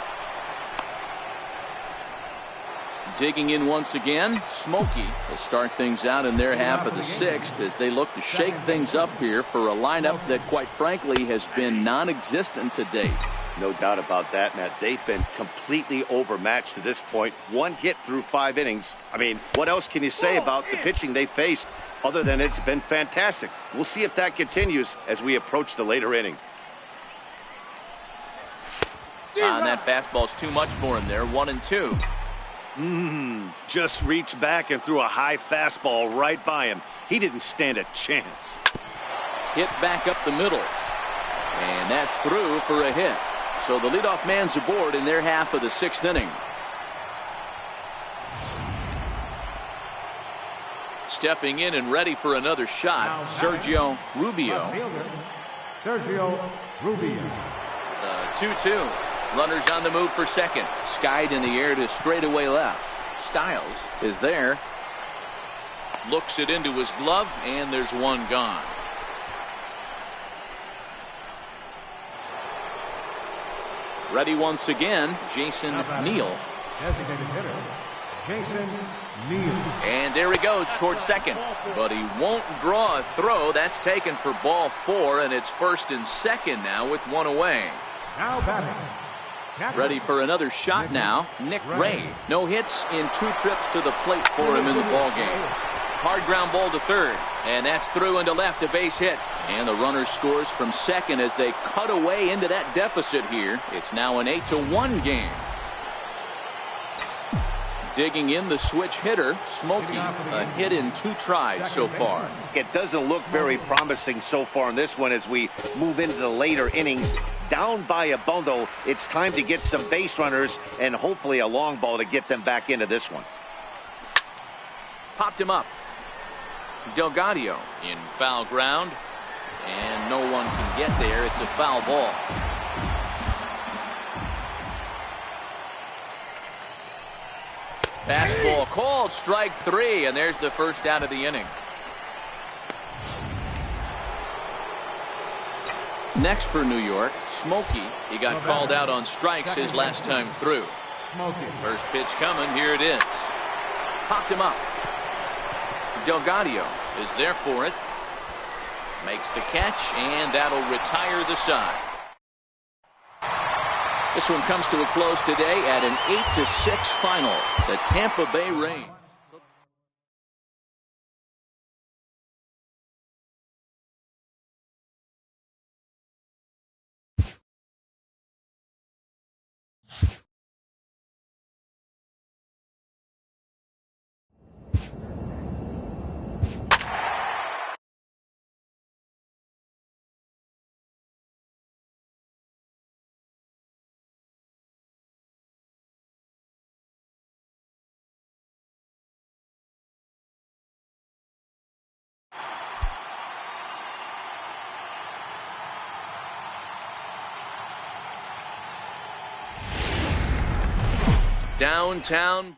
Speaker 2: Digging in once again, Smokey will start things out in their half of the 6th as they look to shake things up here for a lineup that, quite frankly, has been non-existent to date.
Speaker 3: No doubt about that, Matt. They've been completely overmatched to this point. 1 hit through 5 innings. I mean, what else can you say about the pitching they faced other than it's been fantastic? We'll see if that continues as we approach the later inning.
Speaker 2: And that fastball's too much for him there. 1-2.
Speaker 3: Just reached back and threw a high fastball right by him. He didn't stand a chance.
Speaker 2: Hit back up the middle. And that's through for a hit. So the leadoff man's aboard in their half of the 6th inning. Stepping in and ready for another shot, Sergio Rubio.
Speaker 5: Sergio Rubio.
Speaker 2: 2-2. Runners on the move for second. Skied in the air to straightaway left. Styles is there. Looks it into his glove, and there's one gone. Ready once again, Jason Neal.
Speaker 5: Designated hitter, Jason Neal.
Speaker 2: And there he goes towards second. But he won't draw a throw. That's taken for ball 4, and it's 1st and 2nd now with 1 away.
Speaker 5: Now batting.
Speaker 2: Ready for another shot now, Nick Ray. No hits in 2 trips to the plate for him in the ballgame. Hard ground ball to third, and that's through into left, a base hit. And the runner scores from second as they cut away into that deficit here. It's now an 8-1 game. Digging in the switch hitter, Smokey, a hit in 2 tries so far.
Speaker 3: It doesn't look very promising so far in this one as we move into the later innings. Down by a bundle, it's time to get some base runners and hopefully a long ball to get them back into this one.
Speaker 2: Popped him up. Delgado in foul ground, and no one can get there. It's a foul ball. Fastball called, strike 3, and there's the first out of the inning. Next for New York, Smokey. He got called out on strikes his last time through. First pitch coming, here it is. Popped him up. Delgado is there for it. Makes the catch, and that'll retire the side. This one comes to a close today at an 8-6 final. The Tampa Bay Rays. Downtown.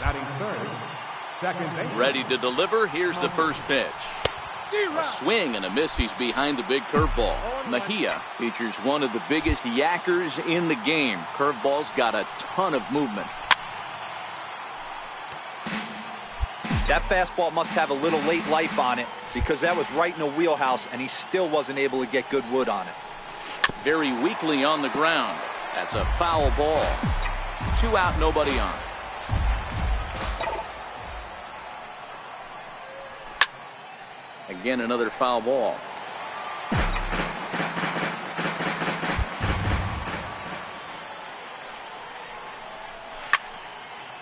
Speaker 5: Batting third, second base.
Speaker 2: Ready to deliver. Here's the first pitch. A swing and a miss. He's behind the big curveball. Mejia features one of the biggest yackers in the game. Curveball's got a ton of movement.
Speaker 4: That fastball must have a little late life on it because that was right in the wheelhouse and he still wasn't able to get good wood on it.
Speaker 2: Very weakly on the ground. That's a foul ball. 2 out, nobody on. Again, another foul ball.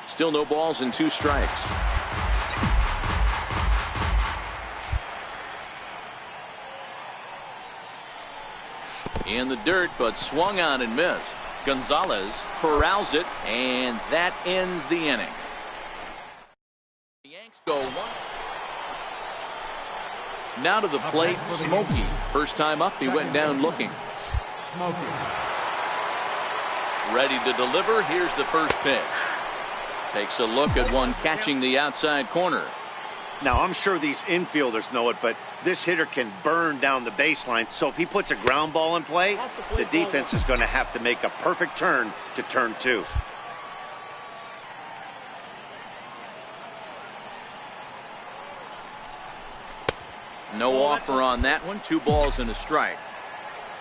Speaker 2: Still no balls and 2 strikes. In the dirt, but swung on and missed. Gonzalez corrals it, and that ends the inning. The Yanks go 1. Now to the plate, Smokey. First time up, he went down looking. Ready to deliver. Here's the first pitch. Takes a look at one catching the outside corner.
Speaker 3: Now, I'm sure these infielders know it, but this hitter can burn down the baseline. So if he puts a ground ball in play, the defense is going to have to make a perfect turn to turn two.
Speaker 2: No offer on that one. 2 balls and a strike.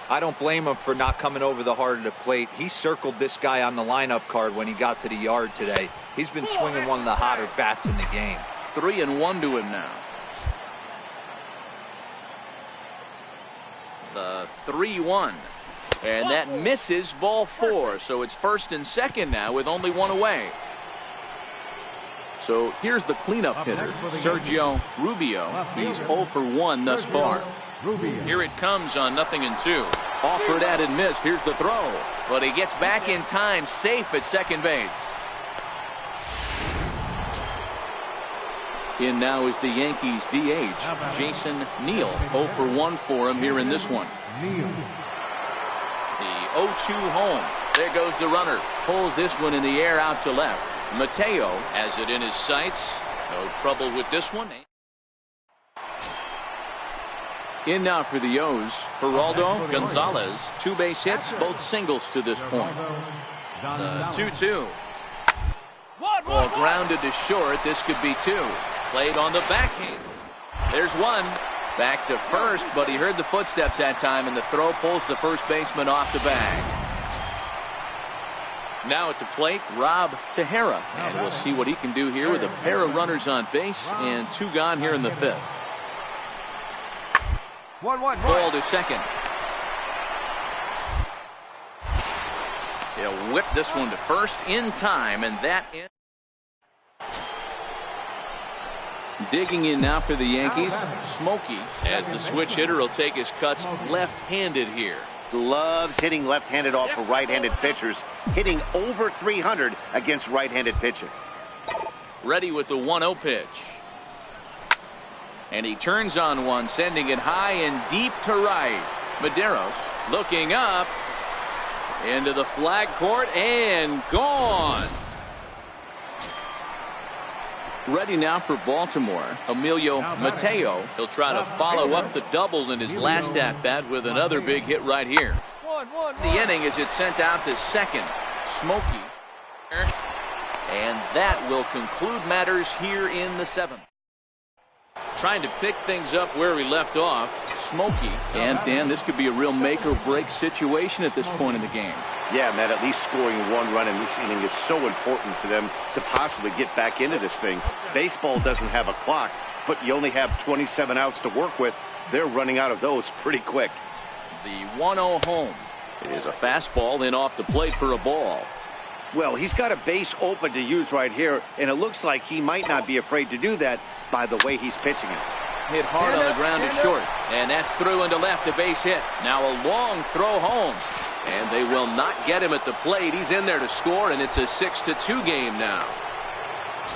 Speaker 4: I don't blame him for not coming over the heart of the plate. He circled this guy on the lineup card when he got to the yard today. He's been swinging one of the hotter bats in the game.
Speaker 2: 3-1 to him now. The 3-1. And that misses, ball 4. So it's first and second now with only 1 away. So here's the cleanup hitter, Sergio Rubio. He's 0 for 1 thus far. Here it comes on 0-2. Offered at and missed. Here's the throw. But he gets back in time, safe at second base. In now is the Yankees DH, Jason Neal. 0 for 1 for him here in this one. The 0-2 home. There goes the runner. Pulls this one in the air out to left. Mateo has it in his sights. No trouble with this one. In now for the O's, Geraldo Gonzalez. 2 base hits, both singles to this point. The 2-2. Ball grounded to short. This could be 2. Played on the backhand. There's 1. Back to first, but he heard the footsteps that time, and the throw pulls the first baseman off the bag. Now at the plate, Rob Tejera, and we'll see what he can do here with a pair of runners on base and 2 gone here in the 5th.
Speaker 3: 1-1.
Speaker 2: Ball to second. He'll whip this one to first in time, and that ends. Digging in now for the Yankees, Smokey, as the switch hitter will take his cuts left-handed here.
Speaker 3: Loves hitting left-handed off for right-handed pitchers, hitting over 300 against right-handed pitching.
Speaker 2: Ready with the 1-0 pitch. And he turns on one, sending it high and deep to right. Medeiros looking up into the flag court and gone. Ready now for Baltimore, Emilio Mateo. He'll try to follow up the double in his last at-bat with another big hit right here. The inning as it's sent out to second. Smokey. And that will conclude matters here in the 7th. Trying to pick things up where we left off, Smokey. And Dan, this could be a real make or break situation at this point in the game.
Speaker 3: Yeah, Matt, at least scoring 1 run in this inning is so important for them to possibly get back into this thing. Baseball doesn't have a clock, but you only have 27 outs to work with. They're running out of those pretty quick.
Speaker 2: The 1-0 home. It is a fastball in off the plate for a ball.
Speaker 3: Well, he's got a base open to use right here, and it looks like he might not be afraid to do that by the way he's pitching it.
Speaker 2: Hit hard on the ground to short, and that's through into left, a base hit. Now a long throw home, and they will not get him at the plate. He's in there to score, and it's a 6-2 game now.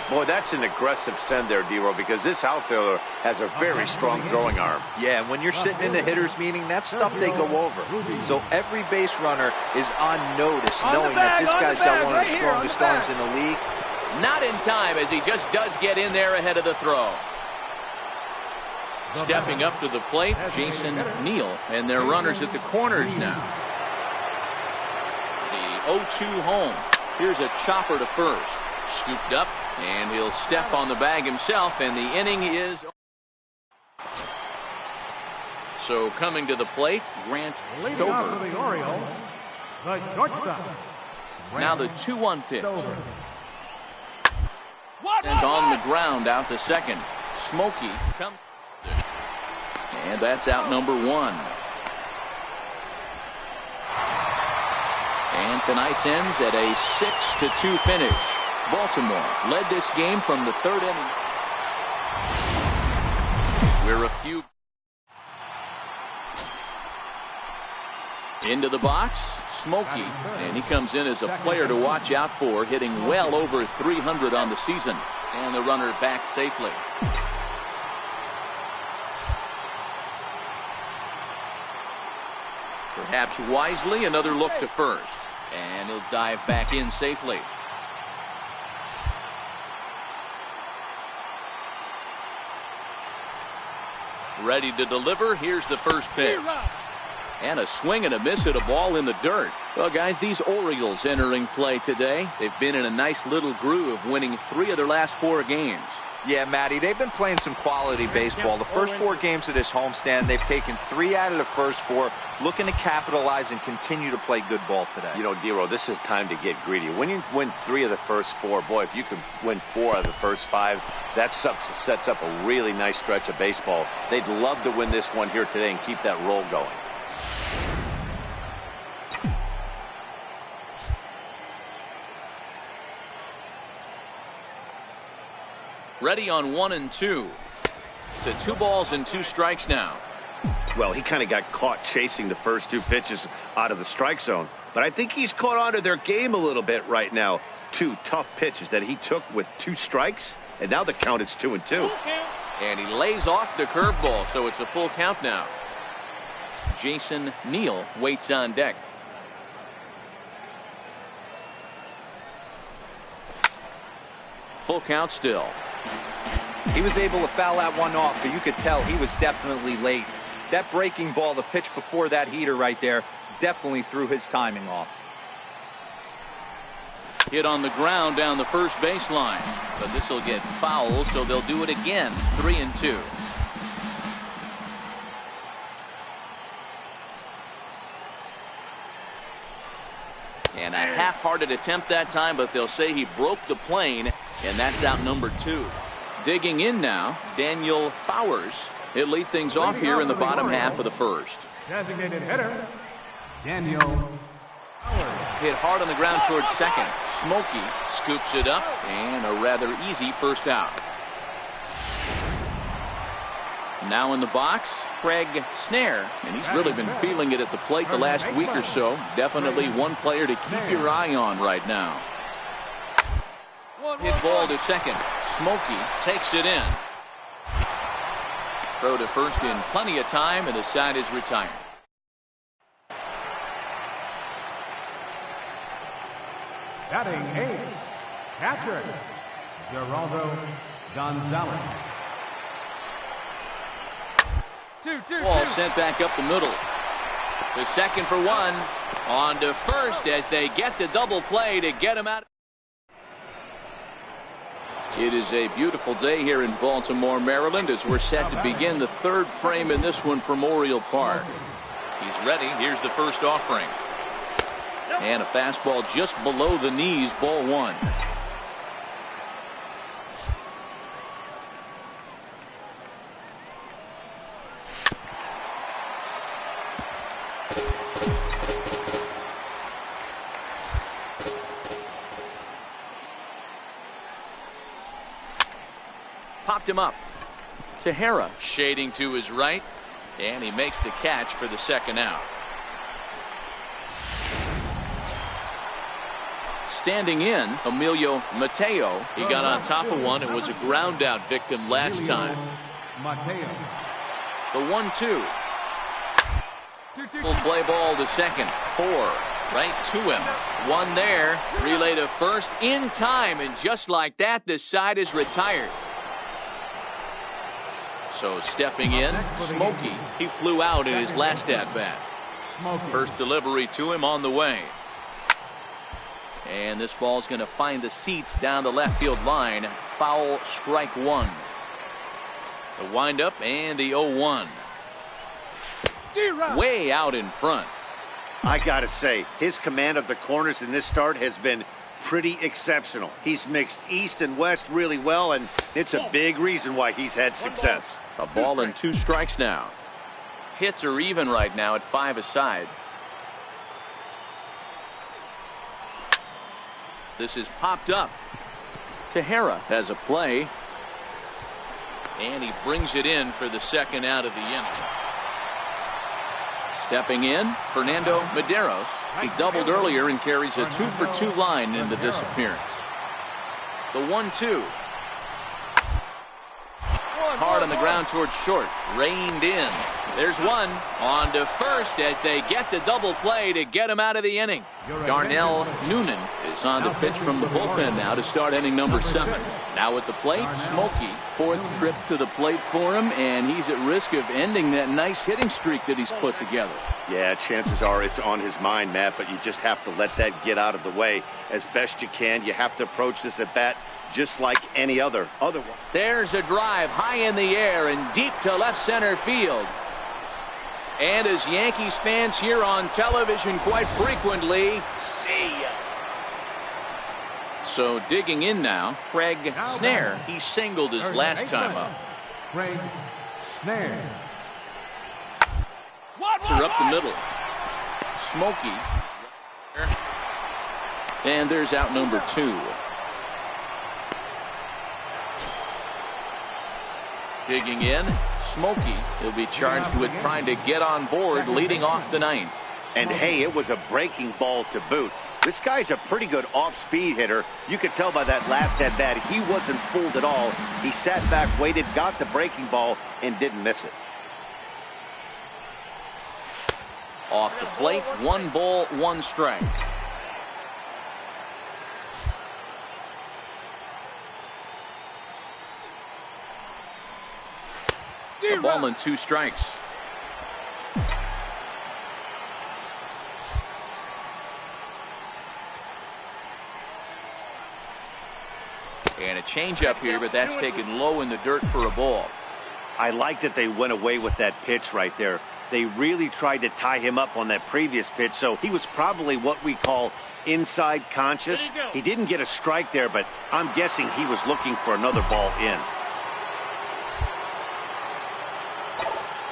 Speaker 3: Boy, that's an aggressive send there, D-Row, because this outfielder has a very strong throwing arm.
Speaker 4: Yeah, when you're sitting in a hitter's meeting, that's stuff they go over. So every base runner is on notice, knowing that this guy's got one of the strongest arms in the league.
Speaker 2: Not in time, as he just does get in there ahead of the throw. Stepping up to the plate, Jason Neal, and their runners at the corners now. The 0-2 home. Here's a chopper to first. Scooped up, and he'll step on the bag himself, and the inning is. So coming to the plate, Grant Stover. Now the 2-1 pitch. And on the ground out to second. Smokey comes. And that's out number 1. And tonight's ends at a 6-2 finish. Baltimore led this game from the 3rd inning. We're a few into the box. Smokey, and he comes in as a player to watch out for, hitting well over 300 on the season. And the runner back safely. Perhaps wisely, another look to first. And he'll dive back in safely. Ready to deliver. Here's the first pitch. And a swing and a miss at a ball in the dirt. Well, guys, these Orioles entering play today. They've been in a nice little groove, winning 3 of their last 4 games.
Speaker 4: Yeah, Matty, they've been playing some quality baseball. The first 4 games of this homestand, they've taken 3 out of the first 4, looking to capitalize and continue to play good ball today.
Speaker 3: You know, Dero, this is time to get greedy. When you win 3 of the first 4, boy, if you can win 4 of the first 5, that sets up a really nice stretch of baseball. They'd love to win this one here today and keep that roll going.
Speaker 2: Ready on 1 and 2. To 2 balls and 2 strikes now.
Speaker 3: Well, he kind of got caught chasing the first 2 pitches out of the strike zone. But I think he's caught on to their game a little bit right now. 2 tough pitches that he took with 2 strikes. And now the count is 2 and 2.
Speaker 2: And he lays off the curveball, so it's a full count now. Jason Neal waits on deck. Full count still.
Speaker 4: He was able to foul that one off, but you could tell he was definitely late. That breaking ball, the pitch before that heater right there, definitely threw his timing off.
Speaker 2: Hit on the ground down the first baseline, but this will get foul, so they'll do it again. 3 and 2. And a half-hearted attempt that time, but they'll say he broke the plane, and that's out number 2. Digging in now, Daniel Bowers. He'll lead things off here in the bottom half of the first.
Speaker 5: Designated hitter, Daniel Bowers.
Speaker 2: Hit hard on the ground towards second. Smokey scoops it up, and a rather easy first out. Now in the box, Craig Snare, and he's really been feeling it at the plate the last week or so. Definitely one player to keep your eye on right now. Hit ball to second. Smokey takes it in. Throw to first in plenty of time, and the side is retired.
Speaker 5: Batting 8, catcher, Geraldo Gonzalez.
Speaker 2: Ball sent back up the middle. The second for 1. On to first as they get the double play to get him out. It is a beautiful day here in Baltimore, Maryland, as we're set to begin the 3rd frame in this one from Oriole Park. He's ready. Here's the first offering. And a fastball just below the knees, ball 1. Popped him up. Tejera shading to his right, and he makes the catch for the second out. Standing in, Emilio Mateo. He got on top of one. It was a ground out victim last time. The 1-2. Full play ball to second. 4 right to him. 1 there. Relay to first in time, and just like that, the side is retired. So stepping in, Smokey. He flew out in his last at-bat. First delivery to him on the way. And this ball's going to find the seats down the left field line. Foul, strike 1. The windup and the 0-1. Way out in front.
Speaker 3: I gotta say, his command of the corners in this start has been pretty exceptional. He's mixed east and west really well, and it's a big reason why he's had success.
Speaker 2: A ball and 2 strikes now. Hits are even right now at 5 aside. This is popped up. Tejera has a play, and he brings it in for the second out of the inning. Stepping in, Fernando Medeiros. He doubled earlier and carries a 2-for-2 line into this appearance. The 1-2. Hard on the ground towards short. Reined in. There's one on to first as they get the double play to get him out of the inning. Darnell Noonan is on the pitch from the bullpen now to start inning number 7. Now at the plate, Smokey. 4th trip to the plate for him, and he's at risk of ending that nice hitting streak that he's put together.
Speaker 3: Yeah, chances are it's on his mind, Matt, but you just have to let that get out of the way as best you can. You have to approach this at bat just like any other one.
Speaker 2: There's a drive high in the air and deep to left center field. And as Yankees fans hear on television quite frequently, see ya. So digging in now, Craig Snare. He singled his last time up.
Speaker 5: Craig Snare.
Speaker 2: Up the middle. Smokey. And there's out number 2. Digging in, Smokey. He'll be charged with trying to get on board leading off the 9th.
Speaker 3: And hey, it was a breaking ball to boot. This guy's a pretty good off-speed hitter. You could tell by that last at-bat he wasn't fooled at all. He sat back, waited, got the breaking ball, and didn't miss it.
Speaker 2: Off the plate, 1 ball, 1 strike. A ball and 2 strikes. And a changeup here, but that's taken low in the dirt for a ball.
Speaker 3: I like that they went away with that pitch right there. They really tried to tie him up on that previous pitch, so he was probably what we call inside conscious. He didn't get a strike there, but I'm guessing he was looking for another ball in.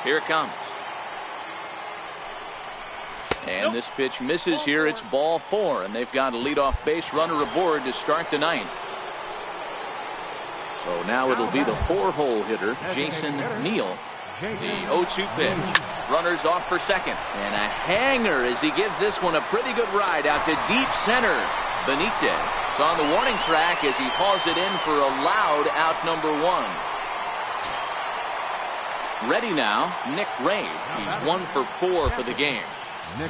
Speaker 2: Here it comes. And this pitch misses here. It's ball 4, and they've got a leadoff base runner aboard to start the 9th. So now it'll be the 4-hole hitter, Jason Neal. The 0-2 pitch. Runners off for second. And a hanger as he gives this one a pretty good ride out to deep center. Benitez is on the warning track as he hauls it in for a loud out number 1. Ready now, Nick Ray. He's 1 for 4 for the game.
Speaker 5: Nick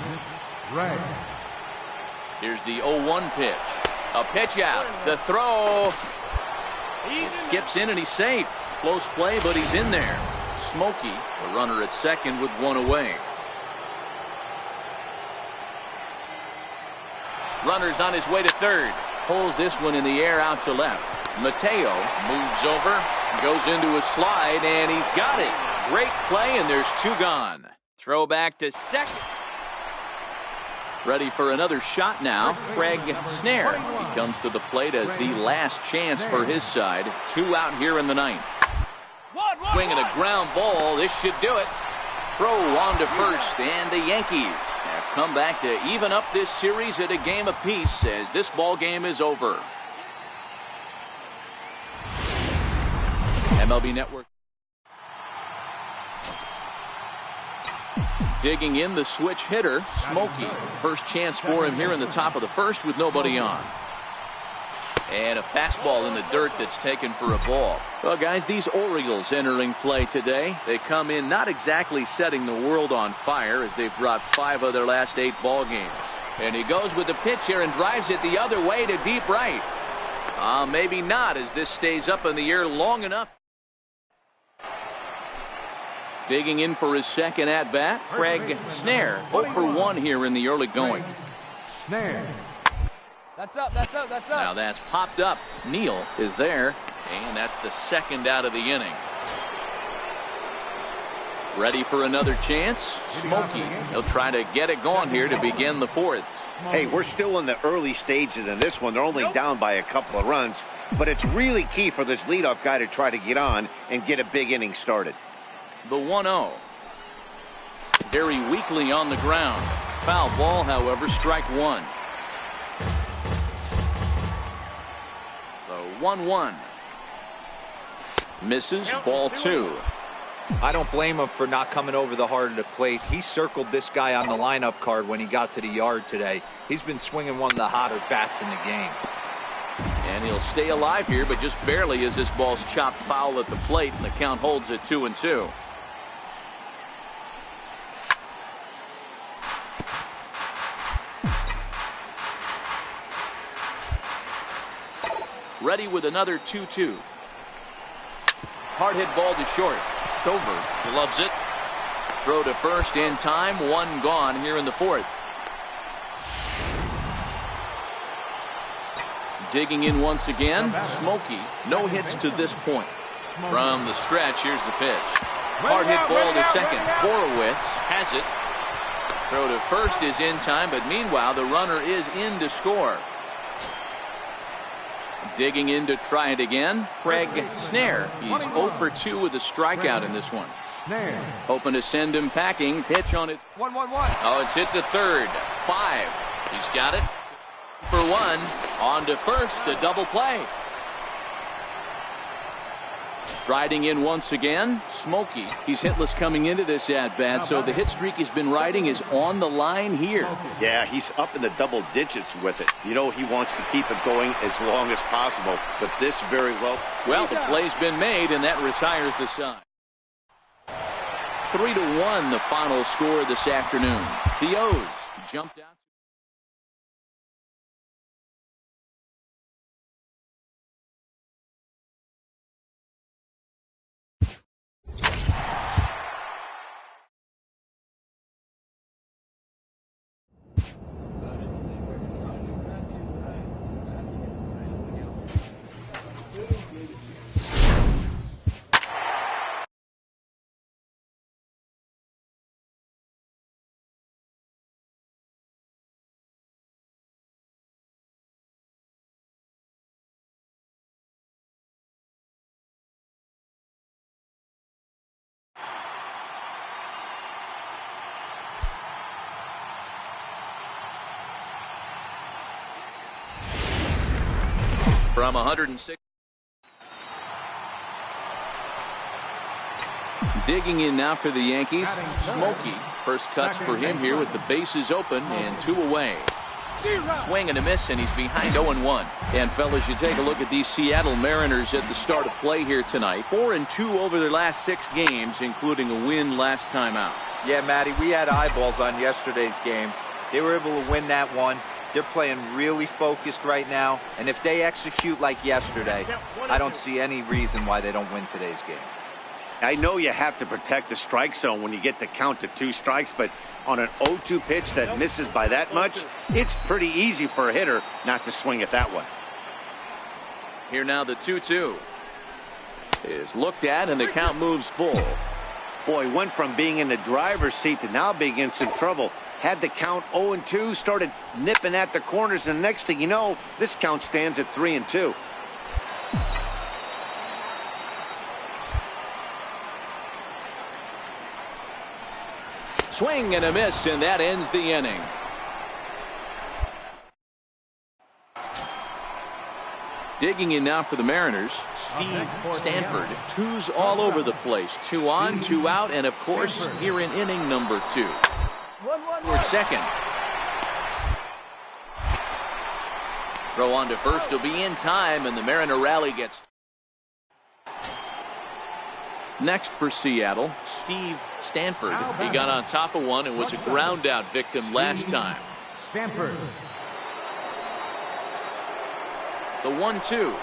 Speaker 5: Ray.
Speaker 2: Here's the 0-1 pitch. A pitch out. The throw. It skips in and he's safe. Close play, but he's in there. Smokey, the runner at second with 1 away. Runner's on his way to third. Pulls this one in the air out to left. Mateo moves over, goes into a slide, and he's got it. Great play, and there's 2 gone. Throw back to second. Ready for another shot now, Craig Snare. He comes to the plate as the last chance for his side. 2 out here in the 9th. Swinging a ground ball. This should do it. Throw on to first, and the Yankees have come back to even up this series at a game apiece as this ball game is over. MLB Network. Digging in the switch hitter, Smokey. First chance for him here in the top of the 1st with nobody on. And a fastball in the dirt that's taken for a ball. Well, guys, these Orioles entering play today. They come in not exactly setting the world on fire as they've dropped 5 of their last 8 ball games. And he goes with the pitch here and drives it the other way to deep right. Maybe not as this stays up in the air long enough. Digging in for his second at-bat, Craig Snare. 0 for 1 here in the early going.
Speaker 5: Snare.
Speaker 7: That's up, that's up, that's up.
Speaker 2: Now that's popped up. Neal is there, and that's the 2nd out of the inning. Ready for another chance? Smokey. He'll try to get it going here to begin the 4th.
Speaker 3: Hey, we're still in the early stages in this one. They're only down by a couple of runs, but it's really key for this leadoff guy to try to get on and get a big inning started.
Speaker 2: The 1-0. Very weakly on the ground. Foul ball, however, strike 1. The 1-1. Misses, ball 2.
Speaker 4: I don't blame him for not coming over the heart of the plate. He circled this guy on the lineup card when he got to the yard today. He's been swinging one of the hotter bats in the game.
Speaker 2: And he'll stay alive here, but just barely as this ball's chopped foul at the plate, and the count holds at 2-2. Ready with another 2-2. Hard hit ball to short. Stover loves it. Throw to first in time. One gone here in the fourth. Digging in once again. Smokey. No hits to this point. From the stretch, here's the pitch. Hard hit ball to second. Horowitz has it. Throw to first is in time, but meanwhile the runner is in to score. Digging in to try it again. Craig Snare. He's 0 for 2 with a strikeout in this one. Hoping to send him packing. Pitch on it.
Speaker 7: 1-1-1.
Speaker 2: Oh, it's hit to third. 5. He's got it. For 1. On to first. A double play. Striding in once again. Smokey. He's hitless coming into this at-bat, so the hit streak he's been riding is on the line here.
Speaker 3: Yeah, he's up in the double digits with it. You know, he wants to keep it going as long as possible, but this very well.
Speaker 2: Well, the play's been made, and that retires the side. 3-1 the final score this afternoon. The O's jumped out. From 106. Digging in now for the Yankees. Smokey. First cuts for him here with the bases open and 2 away. Swing and a miss, and he's behind 0-1. And fellas, you take a look at these Seattle Mariners at the start of play here tonight. 4-2 over their last 6 games, including a win last time out.
Speaker 4: Yeah, Matty, we had eyeballs on yesterday's game. They were able to win that one. They're playing really focused right now, and if they execute like yesterday, I don't see any reason why they don't win today's game.
Speaker 3: I know you have to protect the strike zone when you get the count to 2 strikes, but on an 0-2 pitch that misses by that much, it's pretty easy for a hitter not to swing at that one.
Speaker 2: Here now the 2-2 is looked at, and the count moves full.
Speaker 3: Boy, went from being in the driver's seat to now being in some trouble. Had the count 0-2, started nipping at the corners, and the next thing you know, this count stands at 3-2.
Speaker 2: Swing and a miss, and that ends the inning. Digging in now for the Mariners, Steve Stanford. 2s all over the place. 2 on, 2 out, and of course, here in inning number 2. Toward second. Throw on to first will be in time, and the Mariner rally gets. Next for Seattle, Steve Stanford. He got on top of one and was a ground out victim last time.
Speaker 5: Stanford.
Speaker 2: The 1-2.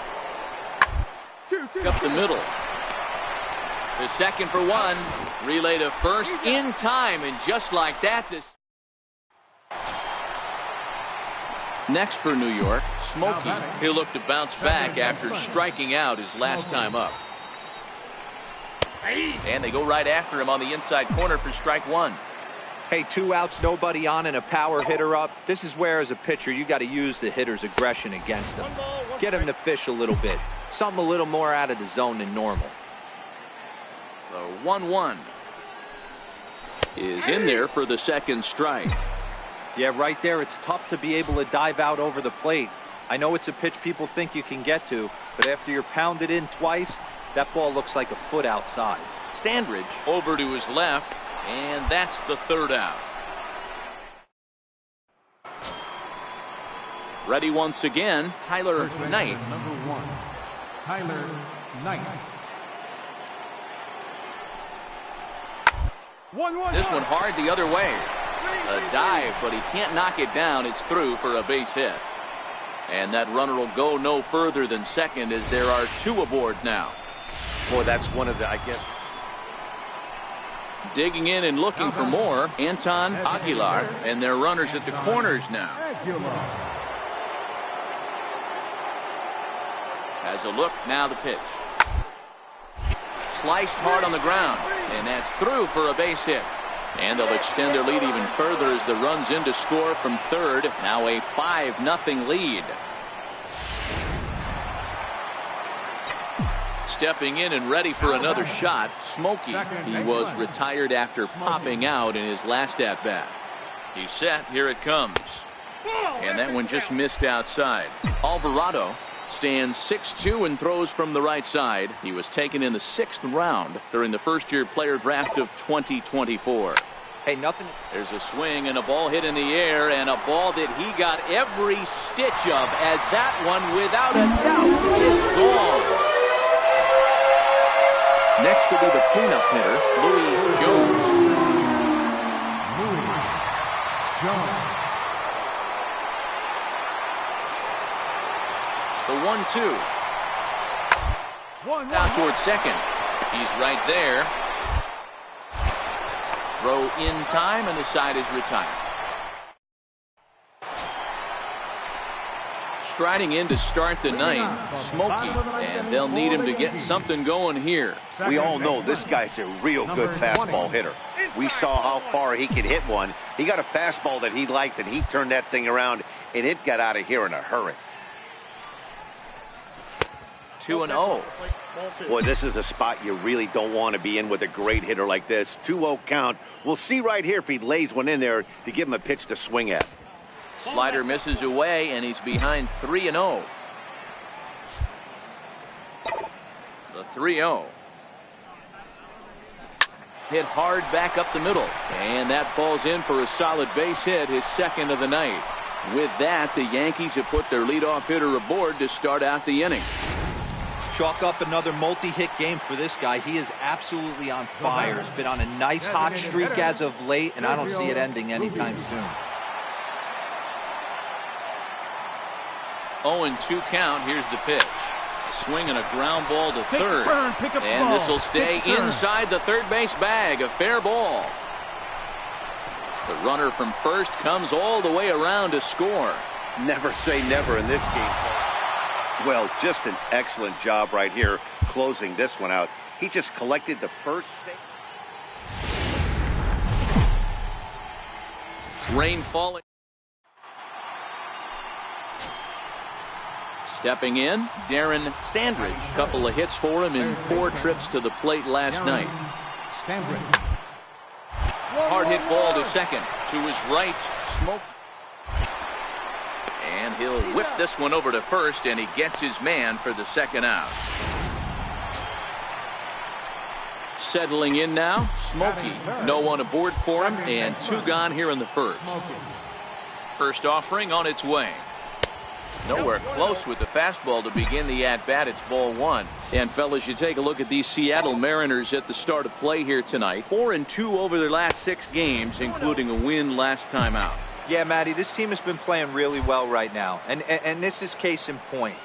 Speaker 2: Up the middle. The second for 1. Relay to first in time, and just like that, this. Next for New York, Smokey. He'll look to bounce back after striking out his last time up. And they go right after him on the inside corner for strike 1.
Speaker 4: Hey, 2 outs, nobody on, and a power hitter up. This is where, as a pitcher, you got to use the hitter's aggression against him. Get him to fish a little bit. Something a little more out of the zone than normal.
Speaker 2: The 1-1 is in there for the second strike.
Speaker 4: Yeah, right there, it's tough to be able to dive out over the plate. I know it's a pitch people think you can get to, but after you're pounded in twice, that ball looks like a foot outside.
Speaker 2: Standridge over to his left, and that's the 3rd out. Ready once again, Tyler Knight.
Speaker 5: Number 1, Tyler Knight.
Speaker 2: This one hard the other way. A dive, but he can't knock it down. It's through for a base hit. And that runner will go no further than second as there are 2 aboard now.
Speaker 3: Boy, that's one of the, I guess.
Speaker 2: Digging in and looking for more, Anton Aguilar, and their runners at the corners now. Has a look, now the pitch. Sliced hard on the ground, and that's through for a base hit. And they'll extend their lead even further as the runs in to score from third. Now a 5-0 lead. Stepping in and ready for another shot, Smokey. He was retired after popping out in his last at-bat. He's set, here it comes. And that one just missed outside. Alvarado stands 6'2" and throws from the right side. He was taken in the 6th round during the first-year player draft of 2024.
Speaker 4: Hey, nothing.
Speaker 2: There's a swing and a ball hit in the air, and a ball that he got every stitch of, as that one, without a doubt, is gone. Next to be the cleanup hitter, Louis Jones. The 1-2. Now towards second. He's right there. Throw in time, and the side is retired. Striding in to start the 9th, Smokey, and they'll need him to get something going here.
Speaker 3: We all know this guy's a real good fastball hitter. We saw how far he could hit one. He got a fastball that he liked, and he turned that thing around, and it got out of here in a hurry.
Speaker 2: 2-0.
Speaker 3: Boy, this is a spot you really don't want to be in with a great hitter like this. 2-0 count. We'll see right here if he lays one in there to give him a pitch to swing at.
Speaker 2: Slider misses away, and he's behind 3-0. The 3-0. Hit hard back up the middle, and that falls in for a solid base hit, his 2nd of the night. With that, the Yankees have put their leadoff hitter aboard to start out the inning.
Speaker 4: Chalk up another multi-hit game for this guy. He is absolutely on fire. He's been on a nice hot streak as of late, and I don't see it ending anytime soon.
Speaker 2: 0-2 count. Here's the pitch. A swing and a ground ball to third. And this will stay inside the third base bag. A fair ball. The runner from first comes all the way around to score.
Speaker 3: Never say never in this game. Well, just an excellent job right here closing this one out. He just collected the first save.
Speaker 2: Rain falling. Stepping in, Darren Standridge. A couple of hits for him in 4 trips to the plate last night. Hard hit ball to second. To his right, Smoke. And he'll whip this one over to first, and he gets his man for the 2nd out. Settling in now, Smokey. No one aboard for him, and 2 gone here in the 1st. First offering on its way. Nowhere close with the fastball to begin the at-bat. It's ball 1. And, fellas, you take a look at these Seattle Mariners at the start of play here tonight. 4-2 over their last 6 games, including a win last time out.
Speaker 4: Yeah, Matty, this team has been playing really well right now. And this is case in point.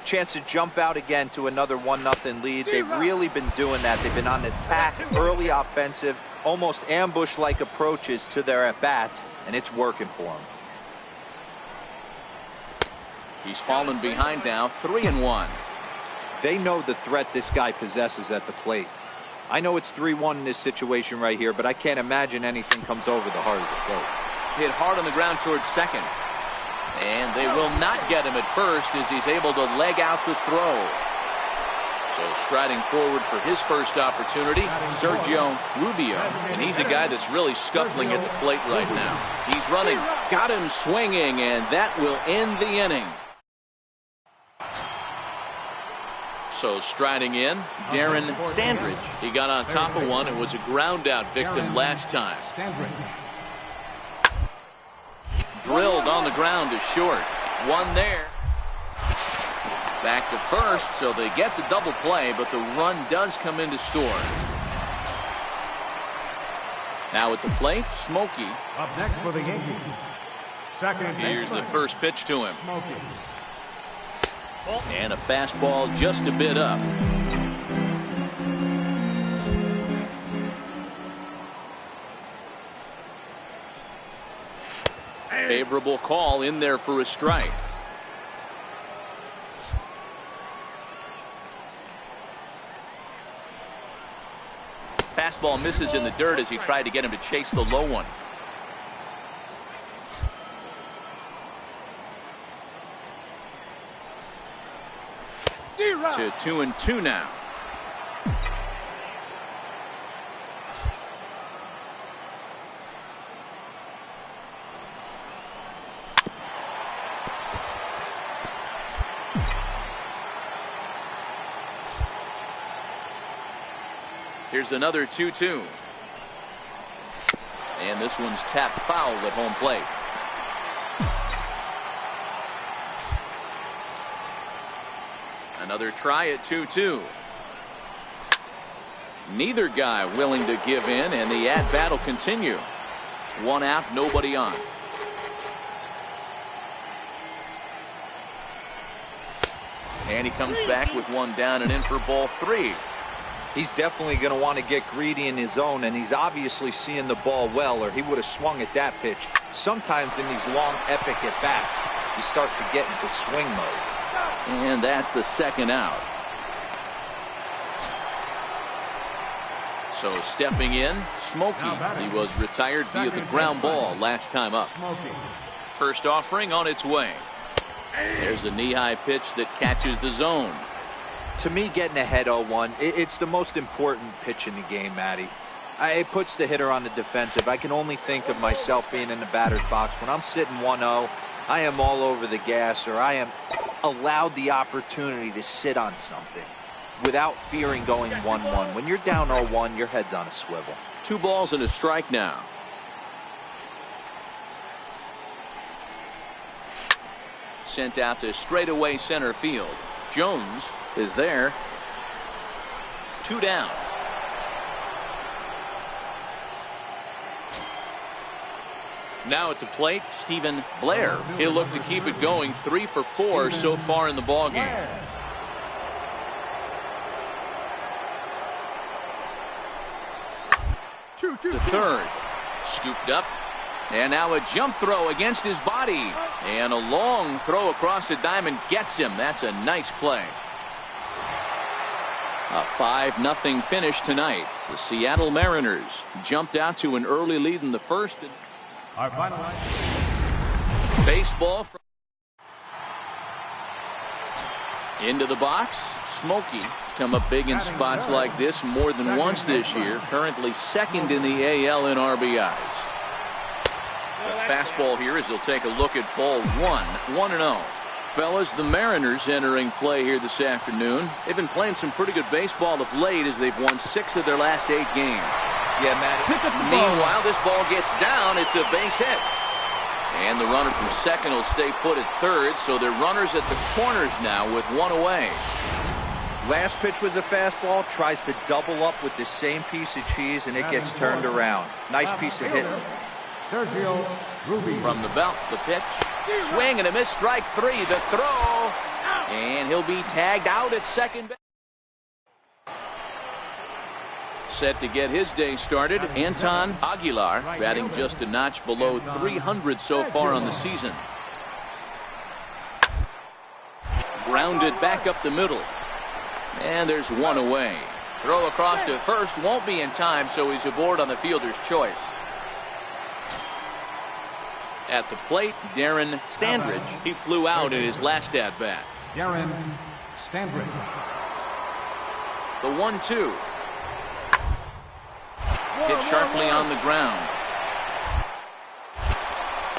Speaker 4: Chance to jump out again to another 1-0 lead. They've really been doing that. They've been on attack, early offensive, almost ambush-like approaches to their at-bats, and it's working for them.
Speaker 2: He's fallen behind now, 3-1.
Speaker 4: They know the threat this guy possesses at the plate. I know it's 3-1 in this situation right here, but I can't imagine anything comes over the heart of the plate.
Speaker 2: Hit hard on the ground towards second. And they will not get him at first as he's able to leg out the throw. So striding forward for his first opportunity, Sergio Rubio. And he's a guy that's really scuffling at the plate right now. He's running, got him swinging, and that will end the inning. So striding in, Darren Standridge. He got on top of one and was a ground out victim last time. Drilled on the ground to short. One there. Back to first, so they get the double play, but the run does come in to score. Now at the plate, Smokey.
Speaker 5: Up next for the Yankees,
Speaker 2: Here's the first pitch to him.
Speaker 5: Smoky.
Speaker 2: And a fastball just a bit up. Favorable call in there for a strike. Fastball misses in the dirt as he tried to get him to chase the low one. To 2-2 now. Here's another 2-2. And this one's tapped foul at home plate. Another try at 2-2. Neither guy willing to give in, and the at-bat will continue. One out, nobody on. And he comes back with one down and in for ball 3.
Speaker 4: He's definitely going to want to get greedy in his zone, and he's obviously seeing the ball well, or he would have swung at that pitch. Sometimes in these long, epic at-bats, you start to get into swing mode.
Speaker 2: And that's the second out. So stepping in, Smokey. He was retired via the ground ball last time up. First offering on its way. There's a knee-high pitch that catches the zone.
Speaker 4: To me, getting ahead 0-1, it's the most important pitch in the game, Matty. It puts the hitter on the defensive. I can only think of myself being in the batter's box. When I'm sitting 1-0, I am all over the gas, or I am allowed the opportunity to sit on something without fearing going 1-1. When you're down 0-1, your head's on a swivel.
Speaker 2: 2 balls and a strike now. Sent out to straightaway center field. Jones is there. 2 down. Now at the plate, Stephen Blair. He'll look to keep it going. 3 for 4 so far in the ballgame. To third. Scooped up. And now a jump throw against his body. And a long throw across the diamond gets him. That's a nice play. A 5-0 finish tonight. The Seattle Mariners jumped out to an early lead in the first.
Speaker 5: Our final line.
Speaker 2: Baseball from into the box. Smokey come up big in spots like this more than once this year. Currently second in the AL in RBIs. The fastball here as they'll take a look at ball 1-0. Fellas, the Mariners entering play here this afternoon. They've been playing some pretty good baseball of late as they've won 6 of their last 8 games.
Speaker 4: Yeah, man.
Speaker 2: Meanwhile, this ball gets down. It's a base hit. And the runner from second will stay put at third, so they're runners at the corners now with 1 away.
Speaker 4: Last pitch was a fastball, tries to double up with the same piece of cheese, and it gets turned around. Nice piece of hitting.
Speaker 5: Sergio Ruby.
Speaker 2: From the belt, the pitch. Swing and a miss, strike 3. The throw. And he'll be tagged out at second base. Set to get his day started, Anton Aguilar, batting just a notch below 300 so far on the season. Grounded back up the middle. And there's 1 away. Throw across to first won't be in time, so he's aboard on the fielder's choice. At the plate, Darren Standridge. He flew out in his last at-bat.
Speaker 5: Darren Standridge.
Speaker 2: The 1-2. Hit sharply on the ground.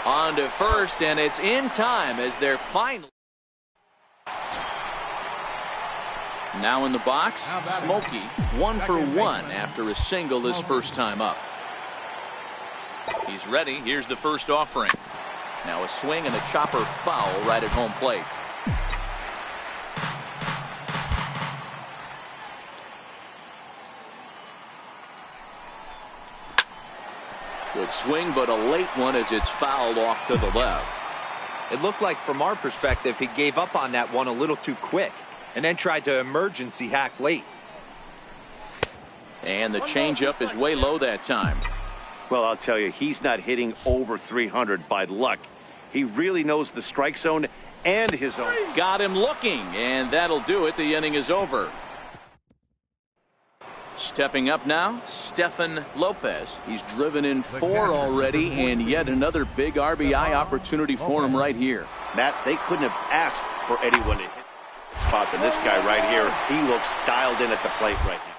Speaker 2: On to first, and it's in time as they're finally. Now in the box, Smokey, 1 for 1 after a single his first time up. He's ready. Here's the first offering. Now a swing and a chopper foul right at home plate. Good swing, but a late one as it's fouled off to the left.
Speaker 4: It looked like, from our perspective, he gave up on that one a little too quick and then tried to emergency hack late.
Speaker 2: And the changeup is way low that time.
Speaker 3: Well, I'll tell you, he's not hitting over 300 by luck. He really knows the strike zone and his own.
Speaker 2: Got him looking, and that'll do it. The inning is over. Stepping up now, Stefan Lopez. He's driven in 4 already, and yet another big RBI opportunity for him right here.
Speaker 3: Matt, they couldn't have asked for anyone to hit the spot than this guy right here. He looks dialed in at the plate right now.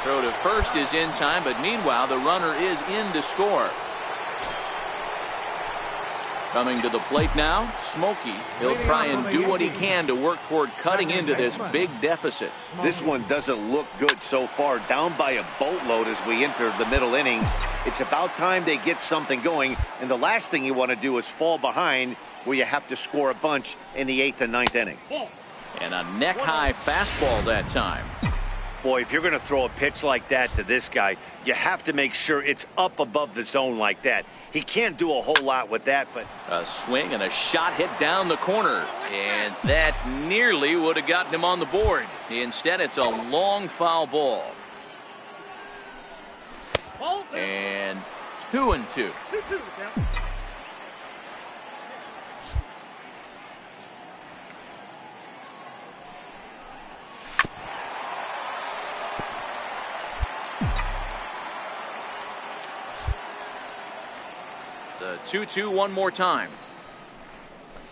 Speaker 2: Throw to first is in time, but meanwhile, the runner is in to score. Coming to the plate now, Smokey. He'll try and do what he can to work toward cutting into this big deficit.
Speaker 3: This one doesn't look good so far. Down by a boatload as we enter the middle innings. It's about time they get something going, and the last thing you want to do is fall behind where you have to score a bunch in the 8th and 9th inning.
Speaker 2: And a neck-high fastball that time.
Speaker 3: Boy, if you're going to throw a pitch like that to this guy, you have to make sure it's up above the zone like that. He can't do a whole lot with that, but
Speaker 2: a swing and a shot hit down the corner, and that nearly would have gotten him on the board. Instead, it's a long foul ball. And 2-2. The 2-2 one more time.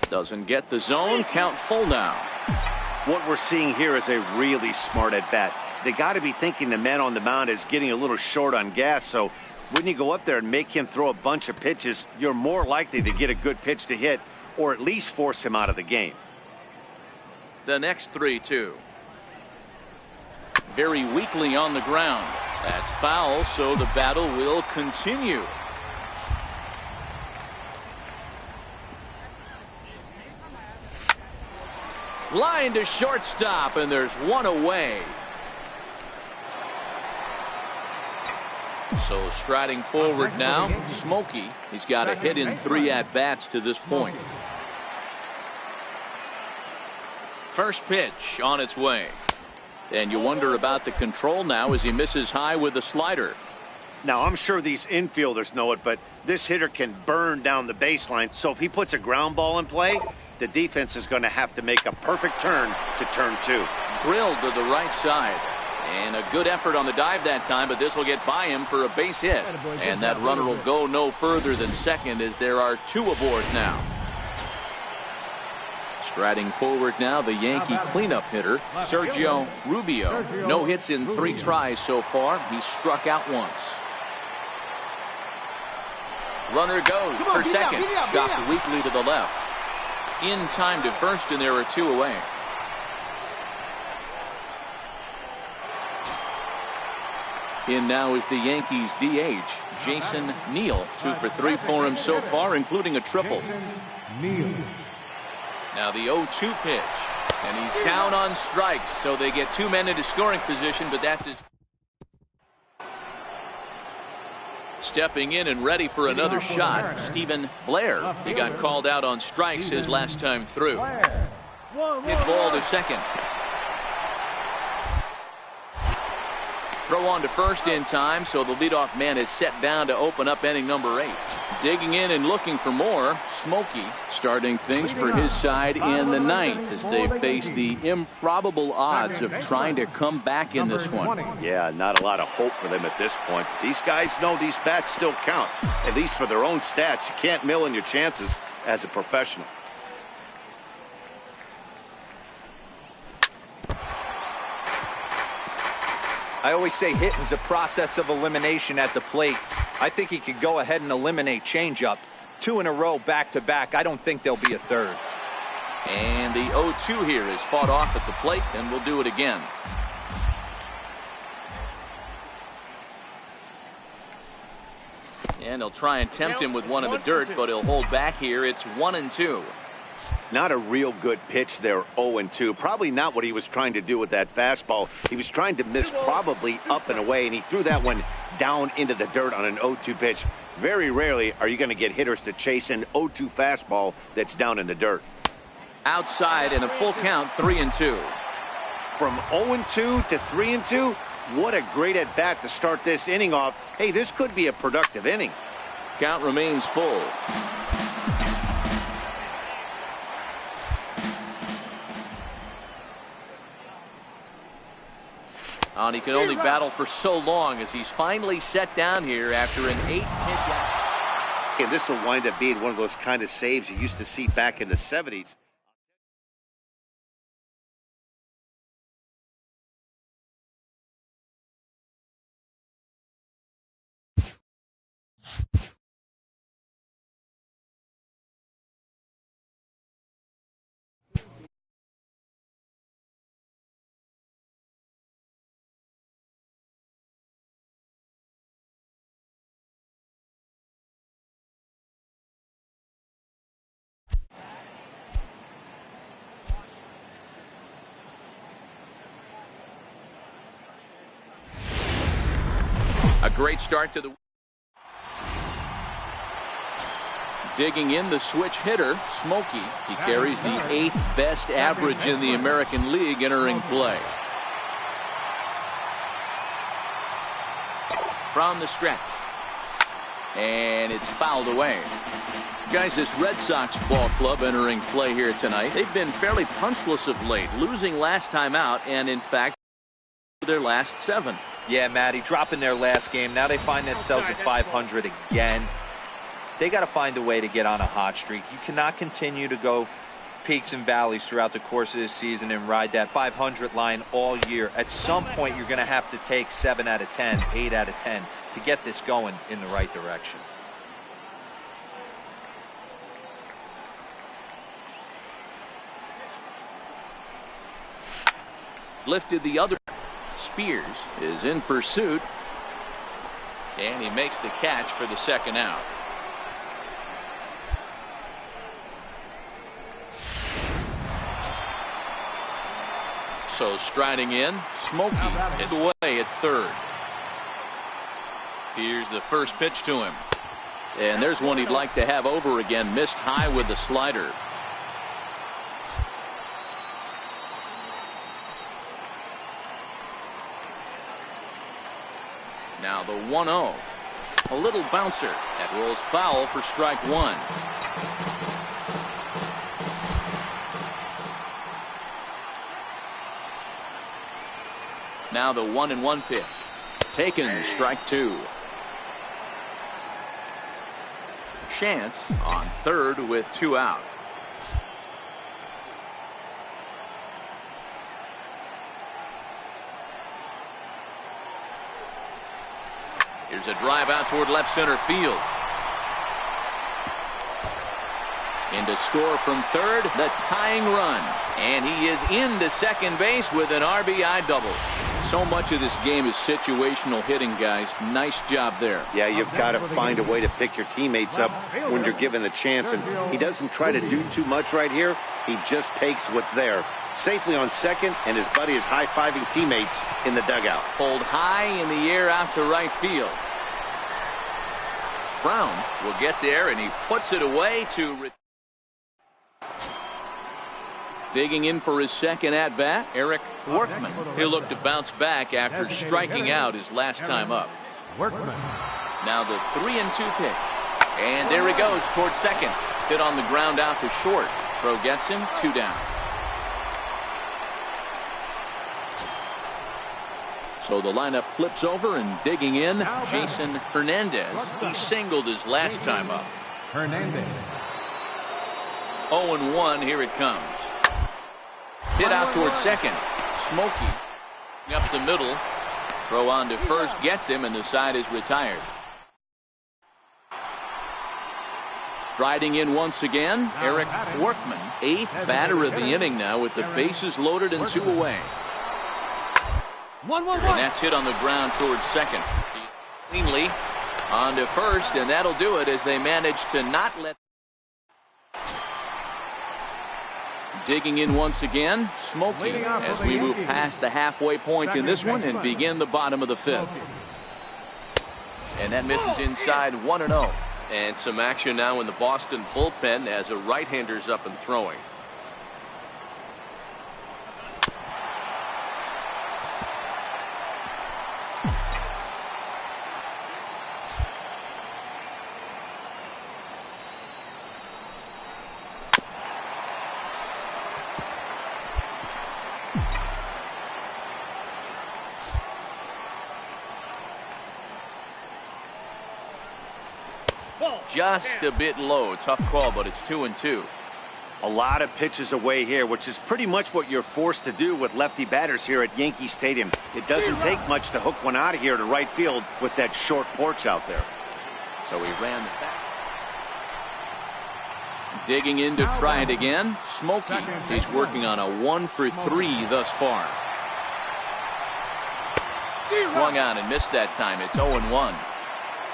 Speaker 2: Doesn't get the zone. Count full now.
Speaker 3: What we're seeing here is a really smart at bat. They got to be thinking the man on the mound is getting a little short on gas, so when you go up there and make him throw a bunch of pitches, you're more likely to get a good pitch to hit or at least force him out of the game.
Speaker 2: The next 3-2. Very weakly on the ground. That's foul, so the battle will continue. Line to shortstop, and there's one away. So striding forward now, Smokey. He's got a hit in 3 at-bats to this point. First pitch on its way. And you wonder about the control now as he misses high with a slider.
Speaker 3: Now, I'm sure these infielders know it, but this hitter can burn down the baseline. So if he puts a ground ball in play, the defense is going to have to make a perfect turn to turn 2.
Speaker 2: Drilled to the right side. And a good effort on the dive that time, but this will get by him for a base hit. And that runner will go no further than second as there are 2 aboard now. Striding forward now, the Yankee cleanup hitter, Sergio Rubio. No hits in 3 tries so far. He's struck out once. Runner goes for second. Chopped weakly to the left. In time to first, and there are 2 away. In now is the Yankees DH, Jason Neal. 2 for 3 for him so far, including a triple. Now the 0-2 pitch, and he's down on strikes, so they get 2 men into scoring position, but that's his. Stepping in and ready for another shot, Stephen Blair. He got called out on strikes his last time through. Hit ball to second. Throw on to first in time, so the leadoff man is set down to open up inning number 8. Digging in and looking for more, Smokey starting things for his side in the 9th as they face the improbable odds of trying to come back in this one.
Speaker 3: Yeah, not a lot of hope for them at this point. These guys know these bats still count, at least for their own stats. You can't mill in your chances as a professional.
Speaker 4: I always say hitting's a process of elimination at the plate. I think he could go ahead and eliminate changeup. 2 in a row back-to-back. I don't think there'll be a third.
Speaker 2: And the 0-2 here is fought off at the plate, and we'll do it again. And he'll try and tempt him with one in the dirt, but he'll hold back here. It's 1-2.
Speaker 3: Not a real good pitch there, 0-2. Probably not what he was trying to do with that fastball. He was trying to miss probably up and away, and he threw that one down into the dirt on an 0-2 pitch. Very rarely are you going to get hitters to chase an 0-2 fastball that's down in the dirt.
Speaker 2: Outside and a full count, 3-2.
Speaker 3: From 0-2 to 3-2, what a great at-bat to start this inning off. Hey, this could be a productive inning.
Speaker 2: Count remains full. And he can only battle for so long as he's finally set down here after an 8-pitch out.
Speaker 3: And this will wind up being one of those kind of saves you used to see back in the 70s.
Speaker 2: A great start to the... Digging in the switch hitter, Smokey. He carries the 8th best average in the American League entering play. From the stretch. And it's fouled away. Guys, this Red Sox ball club entering play here tonight. They've been fairly punchless of late, losing last time out, and in fact, their last 7.
Speaker 4: Yeah, Matty, dropping their last game. Now they find themselves at 500 again. They got to find a way to get on a hot streak. You cannot continue to go peaks and valleys throughout the course of this season and ride that 500 line all year. At some point, you're going to have to take 7 out of 10, 8 out of 10 to get this going in the right direction.
Speaker 2: Lifted the other. Spears is in pursuit, and he makes the catch for the second out. So striding in, Smokey is away at third. Here's the first pitch to him, and there's one he'd like to have over again. Missed high with the slider. Now the 1-0. A little bouncer that rolls foul for strike 1. Now the 1-1 pitch. Taken, strike 2. Chance on third with 2 out. Here's a drive out toward left center field. In to score from third, the tying run. And he is into second base with an RBI double. So much of this game is situational hitting, guys. Nice job there.
Speaker 3: Yeah, you've got to find a way to pick your teammates up when you're given the chance. And he doesn't try to do too much right here. He just takes what's there. Safely on second, and his buddy is high-fiving teammates in the dugout.
Speaker 2: Pulled high in the air out to right field. Brown will get there, and he puts it away to... Digging in for his second at-bat, Eric Workman. He'll look to bounce back after striking out his last time up. Now the 3-2 pitch. And there he goes towards second. Hit on the ground out to short. Throw gets him, 2 down. So the lineup flips over, and digging in, Jason Hernandez. He singled his last time up.
Speaker 5: Hernandez.
Speaker 2: 0-1, here it comes. Hit out towards second. Smokey up the middle. Throw on to first gets him, and the side is retired. Striding in once again, Eric Workman. 8th batter of the inning now with the bases loaded and 2 away.
Speaker 7: 1-1-1.
Speaker 2: And that's hit on the ground towards second. Cleanly on to first, and that'll do it as they manage to not let... Digging in once again, Smokey, as we move past the halfway point in this one and begin the bottom of the 5th. And that misses inside 1-0.
Speaker 6: And some action now in the Boston bullpen as a right-hander's up and throwing.
Speaker 2: Just a bit low. Tough call, but it's 2-2.
Speaker 3: A lot of pitches away here, which is pretty much what you're forced to do with lefty batters here at Yankee Stadium. It doesn't take much to hook one out of here to right field with that short porch out there.
Speaker 2: So he ran the back. Digging in to try it again. Smokey. He's working on a 1-for-3 thus far. Swung on and missed that time. It's 0-1.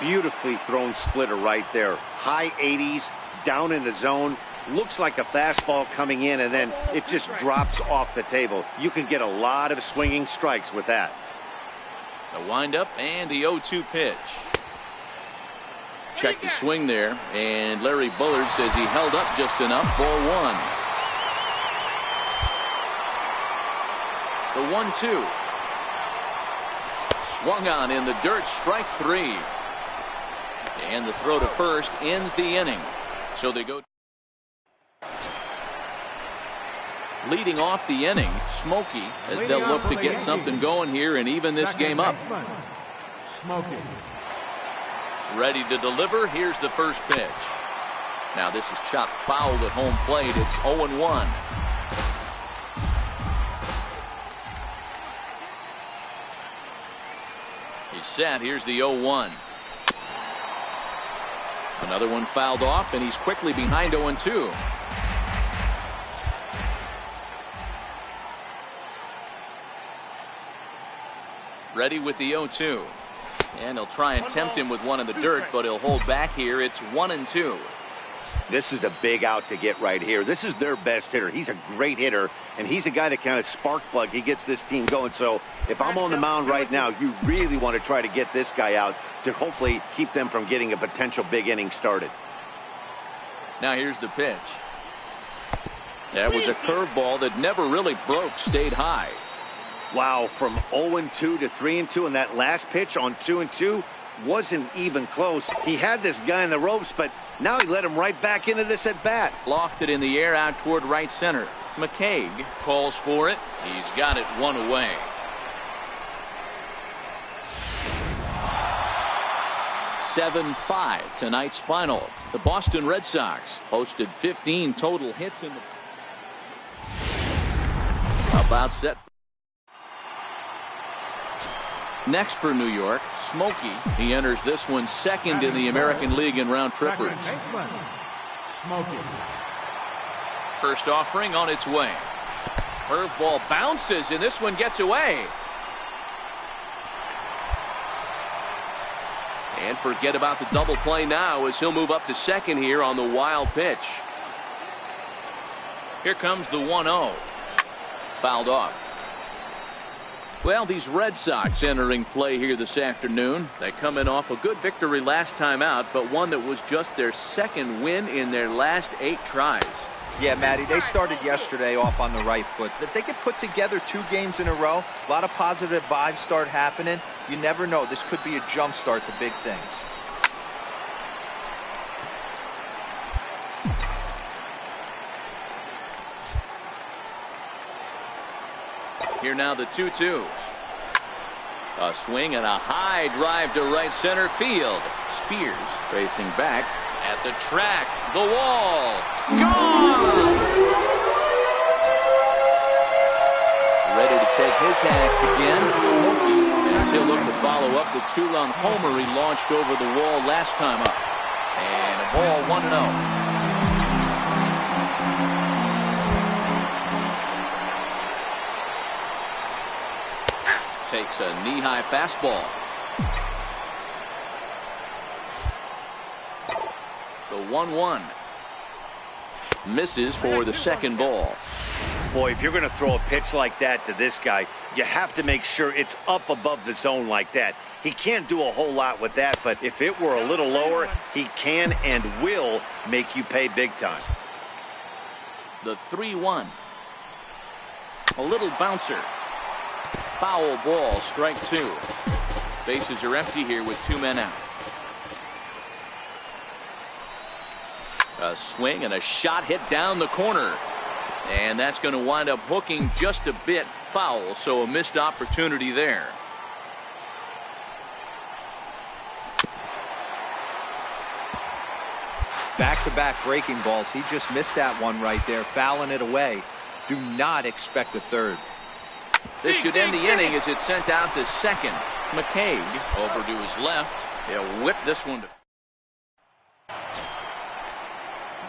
Speaker 3: Beautifully thrown splitter right there. High 80s, down in the zone. Looks like a fastball coming in, and then it just drops off the table. You can get a lot of swinging strikes with that.
Speaker 2: The windup and the 0-2 pitch. Check the swing there, and Larry Bullard says he held up just enough. Ball 1. The 1-2. Swung on in the dirt, strike 3. And the throw to first ends the inning. So they go. Leading off the inning, Smokey, as they'll look to get something going here and even this game up. Ready to deliver. Here's the first pitch. Now this is chopped foul at home plate. It's 0-1. He's set. Here's the 0-1. Another one fouled off, and he's quickly behind 0-2. Ready with the 0-2. And he'll try and tempt him with one in the dirt, but he'll hold back here. It's 1-2.
Speaker 3: This is a big out to get right here. This is their best hitter. He's a great hitter, and he's a guy that kind of spark plug. He gets this team going. So if I'm on the mound right now, you really want to try to get this guy out to hopefully keep them from getting a potential big inning started.
Speaker 2: Now here's the pitch. That was a curveball that never really broke, stayed high.
Speaker 3: Wow, from 0-2 to 3-2, and that last pitch on 2-2 wasn't even close. He had this guy in the ropes, but now he let him right back into this at bat.
Speaker 2: Lofted in the air out toward right center. McCaig calls for it. He's got it one away. (7-5) tonight's final. The Boston Red Sox posted 15 total hits in the about set. Next for New York, Smokey. He enters this one second in the American League in round trippers. First offering on its way. Curveball bounces, and this one gets away. And forget about the double play now as he'll move up to second here on the wild pitch. Here comes the 1-0. Fouled off. Well, these Red Sox entering play here this afternoon. They come in off a good victory last time out, but one that was just their second win in their last 8 tries.
Speaker 4: Yeah, Matty, they started yesterday off on the right foot. If they could put together 2 games in a row, a lot of positive vibes start happening. You never know. This could be a jump start to big things.
Speaker 2: Here now the 2-2. A swing and a high drive to right center field. Spears racing back at the track. The wall. Gone! Ready to take his hacks again. Smokey, as he'll look to follow up the 2-run homer he launched over the wall last time up. And a ball 1-0. Takes a knee-high fastball. The 1-1. Misses for the second ball.
Speaker 3: Boy, if you're going to throw a pitch like that to this guy, You have to make sure it's up above the zone like that. He can't do a whole lot with that, but if it were a little lower, he can and will make you pay big time.
Speaker 2: The 3-1. A little bouncer. Foul ball, strike 2. Bases are empty here with 2 men out. A swing and a shot hit down the corner. And that's going to wind up hooking just a bit foul, so a missed opportunity there.
Speaker 4: Back-to-back breaking balls. He just missed that one right there, fouling it away. Do not expect a third.
Speaker 2: This should end the inning as it's sent out to second. McCaig over to his left. He'll whip this one to.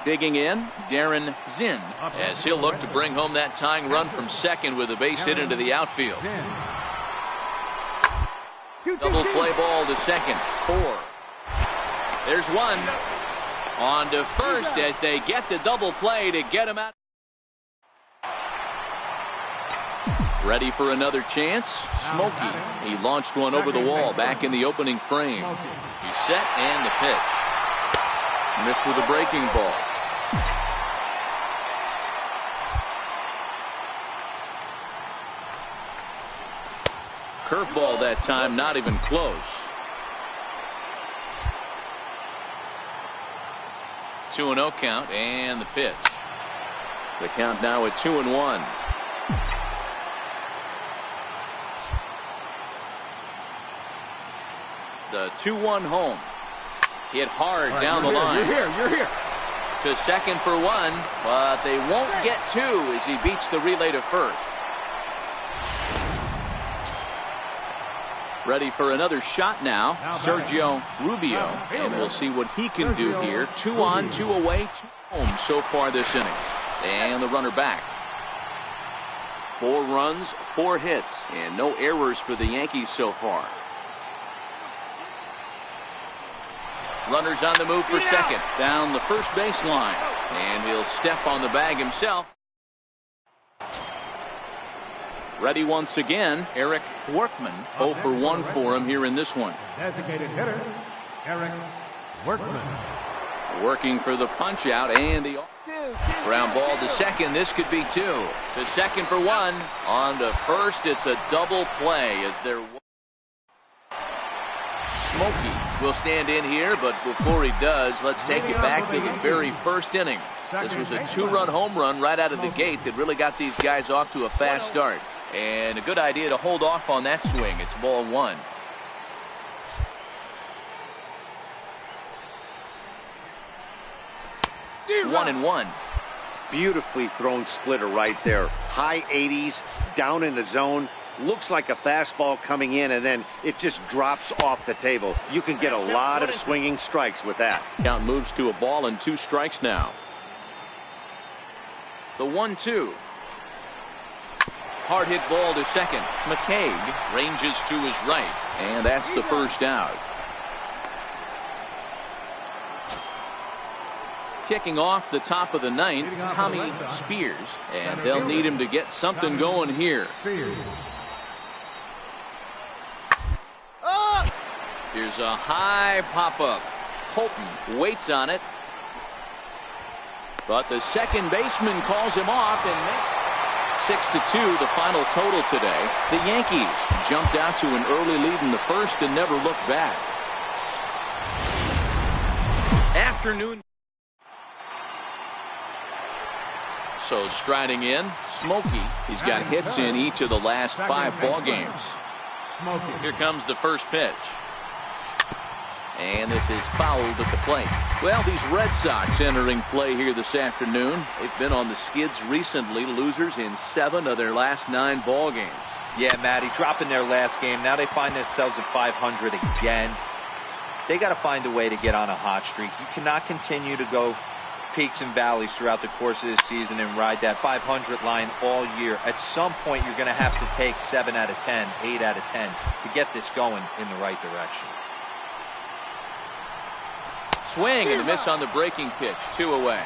Speaker 2: Digging in, Darren Zinn, as he'll look to bring home that tying run from second with a base hit into the outfield. Double play ball to second. 4. There's one. On to first as they get the double play to get him out. Ready for another chance. Smokey. He launched one over the wall back in the opening frame. He's set and the pitch. Missed with a breaking ball. Curveball that time, not even close. 2-0 count and the pitch. The count now at 2-1. The 2-1 home. Hit hard down the line.
Speaker 5: You're here.
Speaker 2: To second for 1, but they won't get 2 as he beats the relay to first. Ready for another shot now, Sergio Rubio, and we'll see what he can do here. 2 on, 2 away, 2 home so far this inning. And the runner back. 4 runs, 4 hits, and no errors for the Yankees so far. Runners on the move for second, down the first baseline, and he'll step on the bag himself. Ready once again, Eric Workman. 0 for 1 for him here in this one.
Speaker 5: Designated hitter, Eric Workman.
Speaker 2: Working for the punch out and the ground ball to second. This could be 2. To second for 1. On to first. It's a double play as they're. Smokey will stand in here, but before he does, let's take it back to the very first inning. This was a 2-run home run right out of the gate that really got these guys off to a fast start. And a good idea to hold off on that swing. It's ball 1. One and 1.
Speaker 3: Beautifully thrown splitter right there. High 80s, down in the zone. Looks like a fastball coming in, and then it just drops off the table. You can get a lot of swinging strikes with that.
Speaker 2: Count moves to a ball and 2 strikes now. The 1-2. Hard hit ball to second. McCaig ranges to his right, and that's the first out. Kicking off the top of the 9th, Tommy Spears, and they'll need him to get something going here. Here's a high pop-up. Holton waits on it, but the second baseman calls him off, and 6-2 the final total today. The Yankees jumped out to an early lead in the first and never looked back. Afternoon. So striding in, Smokey. He's got hits in each of the last 5 ball games. Here comes the first pitch. And this is fouled at the plate. Well, these Red Sox entering play here this afternoon. They've been on the skids recently, losers in 7 of their last 9 ball games.
Speaker 4: Yeah, Matty, dropping their last game. Now they find themselves at 500 again. They got to find a way to get on a hot streak. You cannot continue to go peaks and valleys throughout the course of this season and ride that 500 line all year. At some point, you're going to have to take 7 out of 10, 8 out of 10 to get this going in the right direction.
Speaker 2: Swing and a miss on the breaking pitch. 2 away.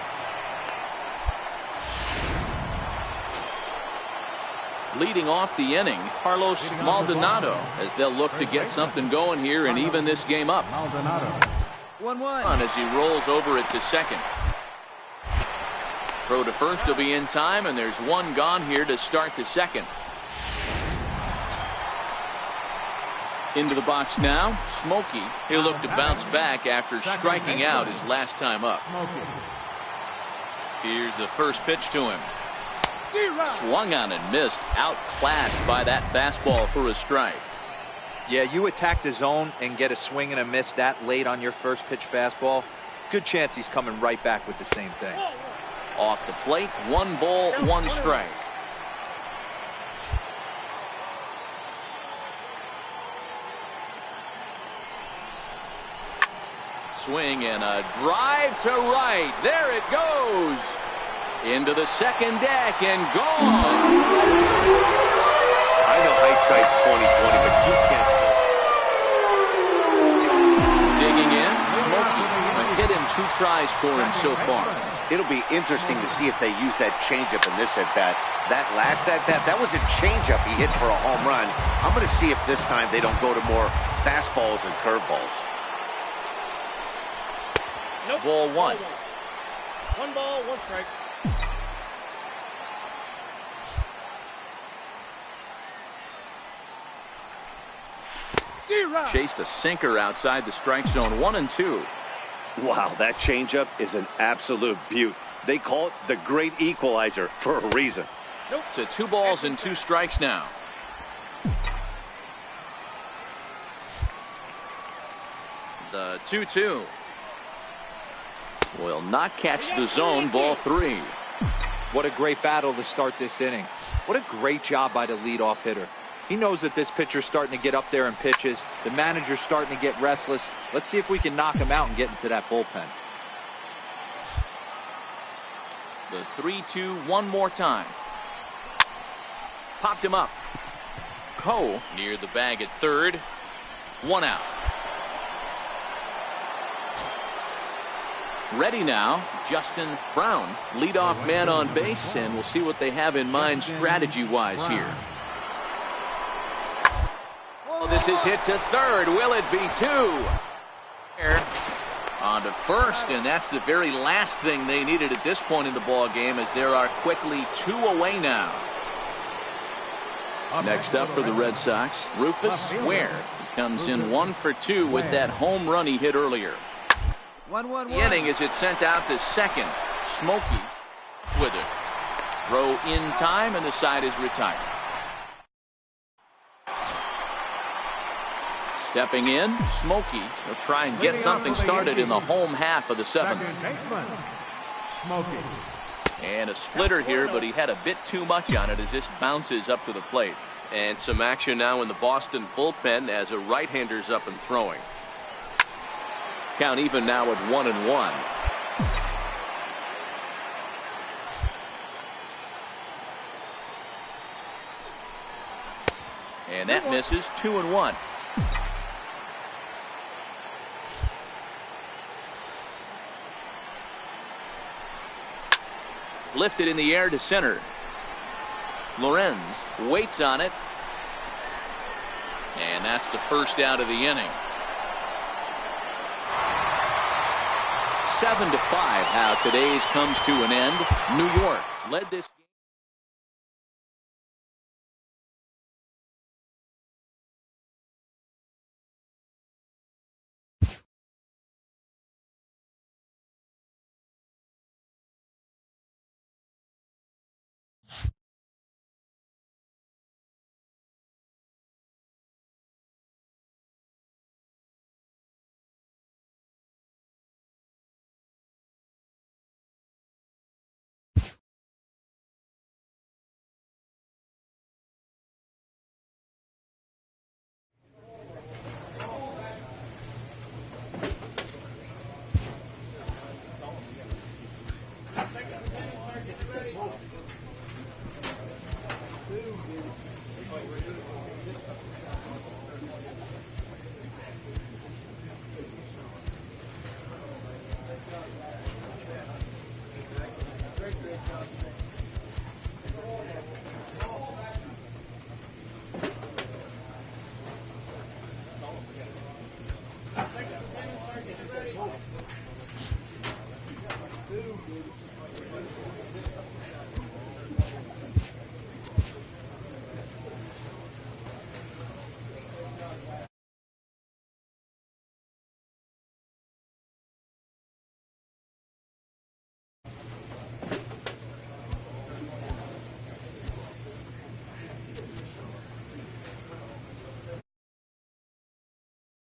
Speaker 2: Leading off the inning, Carlos Maldonado, as they'll look to get something going here and even this game up.
Speaker 7: 1-1
Speaker 2: As he rolls over it to second. Throw to first will be in time, and there's one gone here to start the second. Into the box now, Smokey. He'll look to bounce back after striking out his last time up. Here's the first pitch to him. Swung on and missed, outclassed by that fastball for a strike.
Speaker 4: Yeah, you attack the zone and get a swing and a miss that late on your first pitch fastball. Good chance he's coming right back with the same thing.
Speaker 2: Off the plate, 1 ball, 1 strike. Swing and a drive to right. There it goes. Into the second deck and gone.
Speaker 3: I know hindsight's 20/20, but you can't.
Speaker 2: Digging in, Smokey. A hit in 2 tries for him so far.
Speaker 3: It'll be interesting to see if they use that changeup in this at-bat. That last at-bat, that was a changeup he hit for a home run. I'm going to see if this time they don't go to more fastballs and curveballs.
Speaker 7: Nope.
Speaker 2: Ball 1.
Speaker 7: 1 ball, 1 strike.
Speaker 2: Chased a sinker outside the strike zone. 1-2.
Speaker 3: Wow, that changeup is an absolute beaut. They call it the great equalizer for a reason.
Speaker 2: Nope. To 2 balls and 2 strikes now. The 2-2. Will not catch the zone. Ball 3.
Speaker 4: What a great battle to start this inning. What a great job by the leadoff hitter. He knows that this pitcher's starting to get up there in pitches. The manager's starting to get restless. Let's see if we can knock him out and get into that bullpen.
Speaker 2: The 3-2 one more time. Popped him up. Cole near the bag at third. 1 out. Ready now, Justin Brown, leadoff man on base, and we'll see what they have in mind strategy-wise here. Oh, this is hit to third. Will it be 2? On to first, and that's the very last thing they needed at this point in the ball game, as there are quickly 2 away now. Next up for the Red Sox, Rufus Ware. He comes in 1 for 2 with that home run he hit earlier.
Speaker 7: 1-1-1.
Speaker 2: The inning is it sent out to second. Smokey with it. Throw in time, and the side is retired. Stepping in, Smokey will try and get something started in the home half of the 7th. And a splitter here, but he had a bit too much on it as this bounces up to the plate. And some action now in the Boston bullpen as a right-hander's up and throwing. Count even now at 1-1. And that misses. 2-1. Lifted in the air to center. Lorenz waits on it. And that's the first out of the inning. 7-5. How today's comes to an end. New York led this game.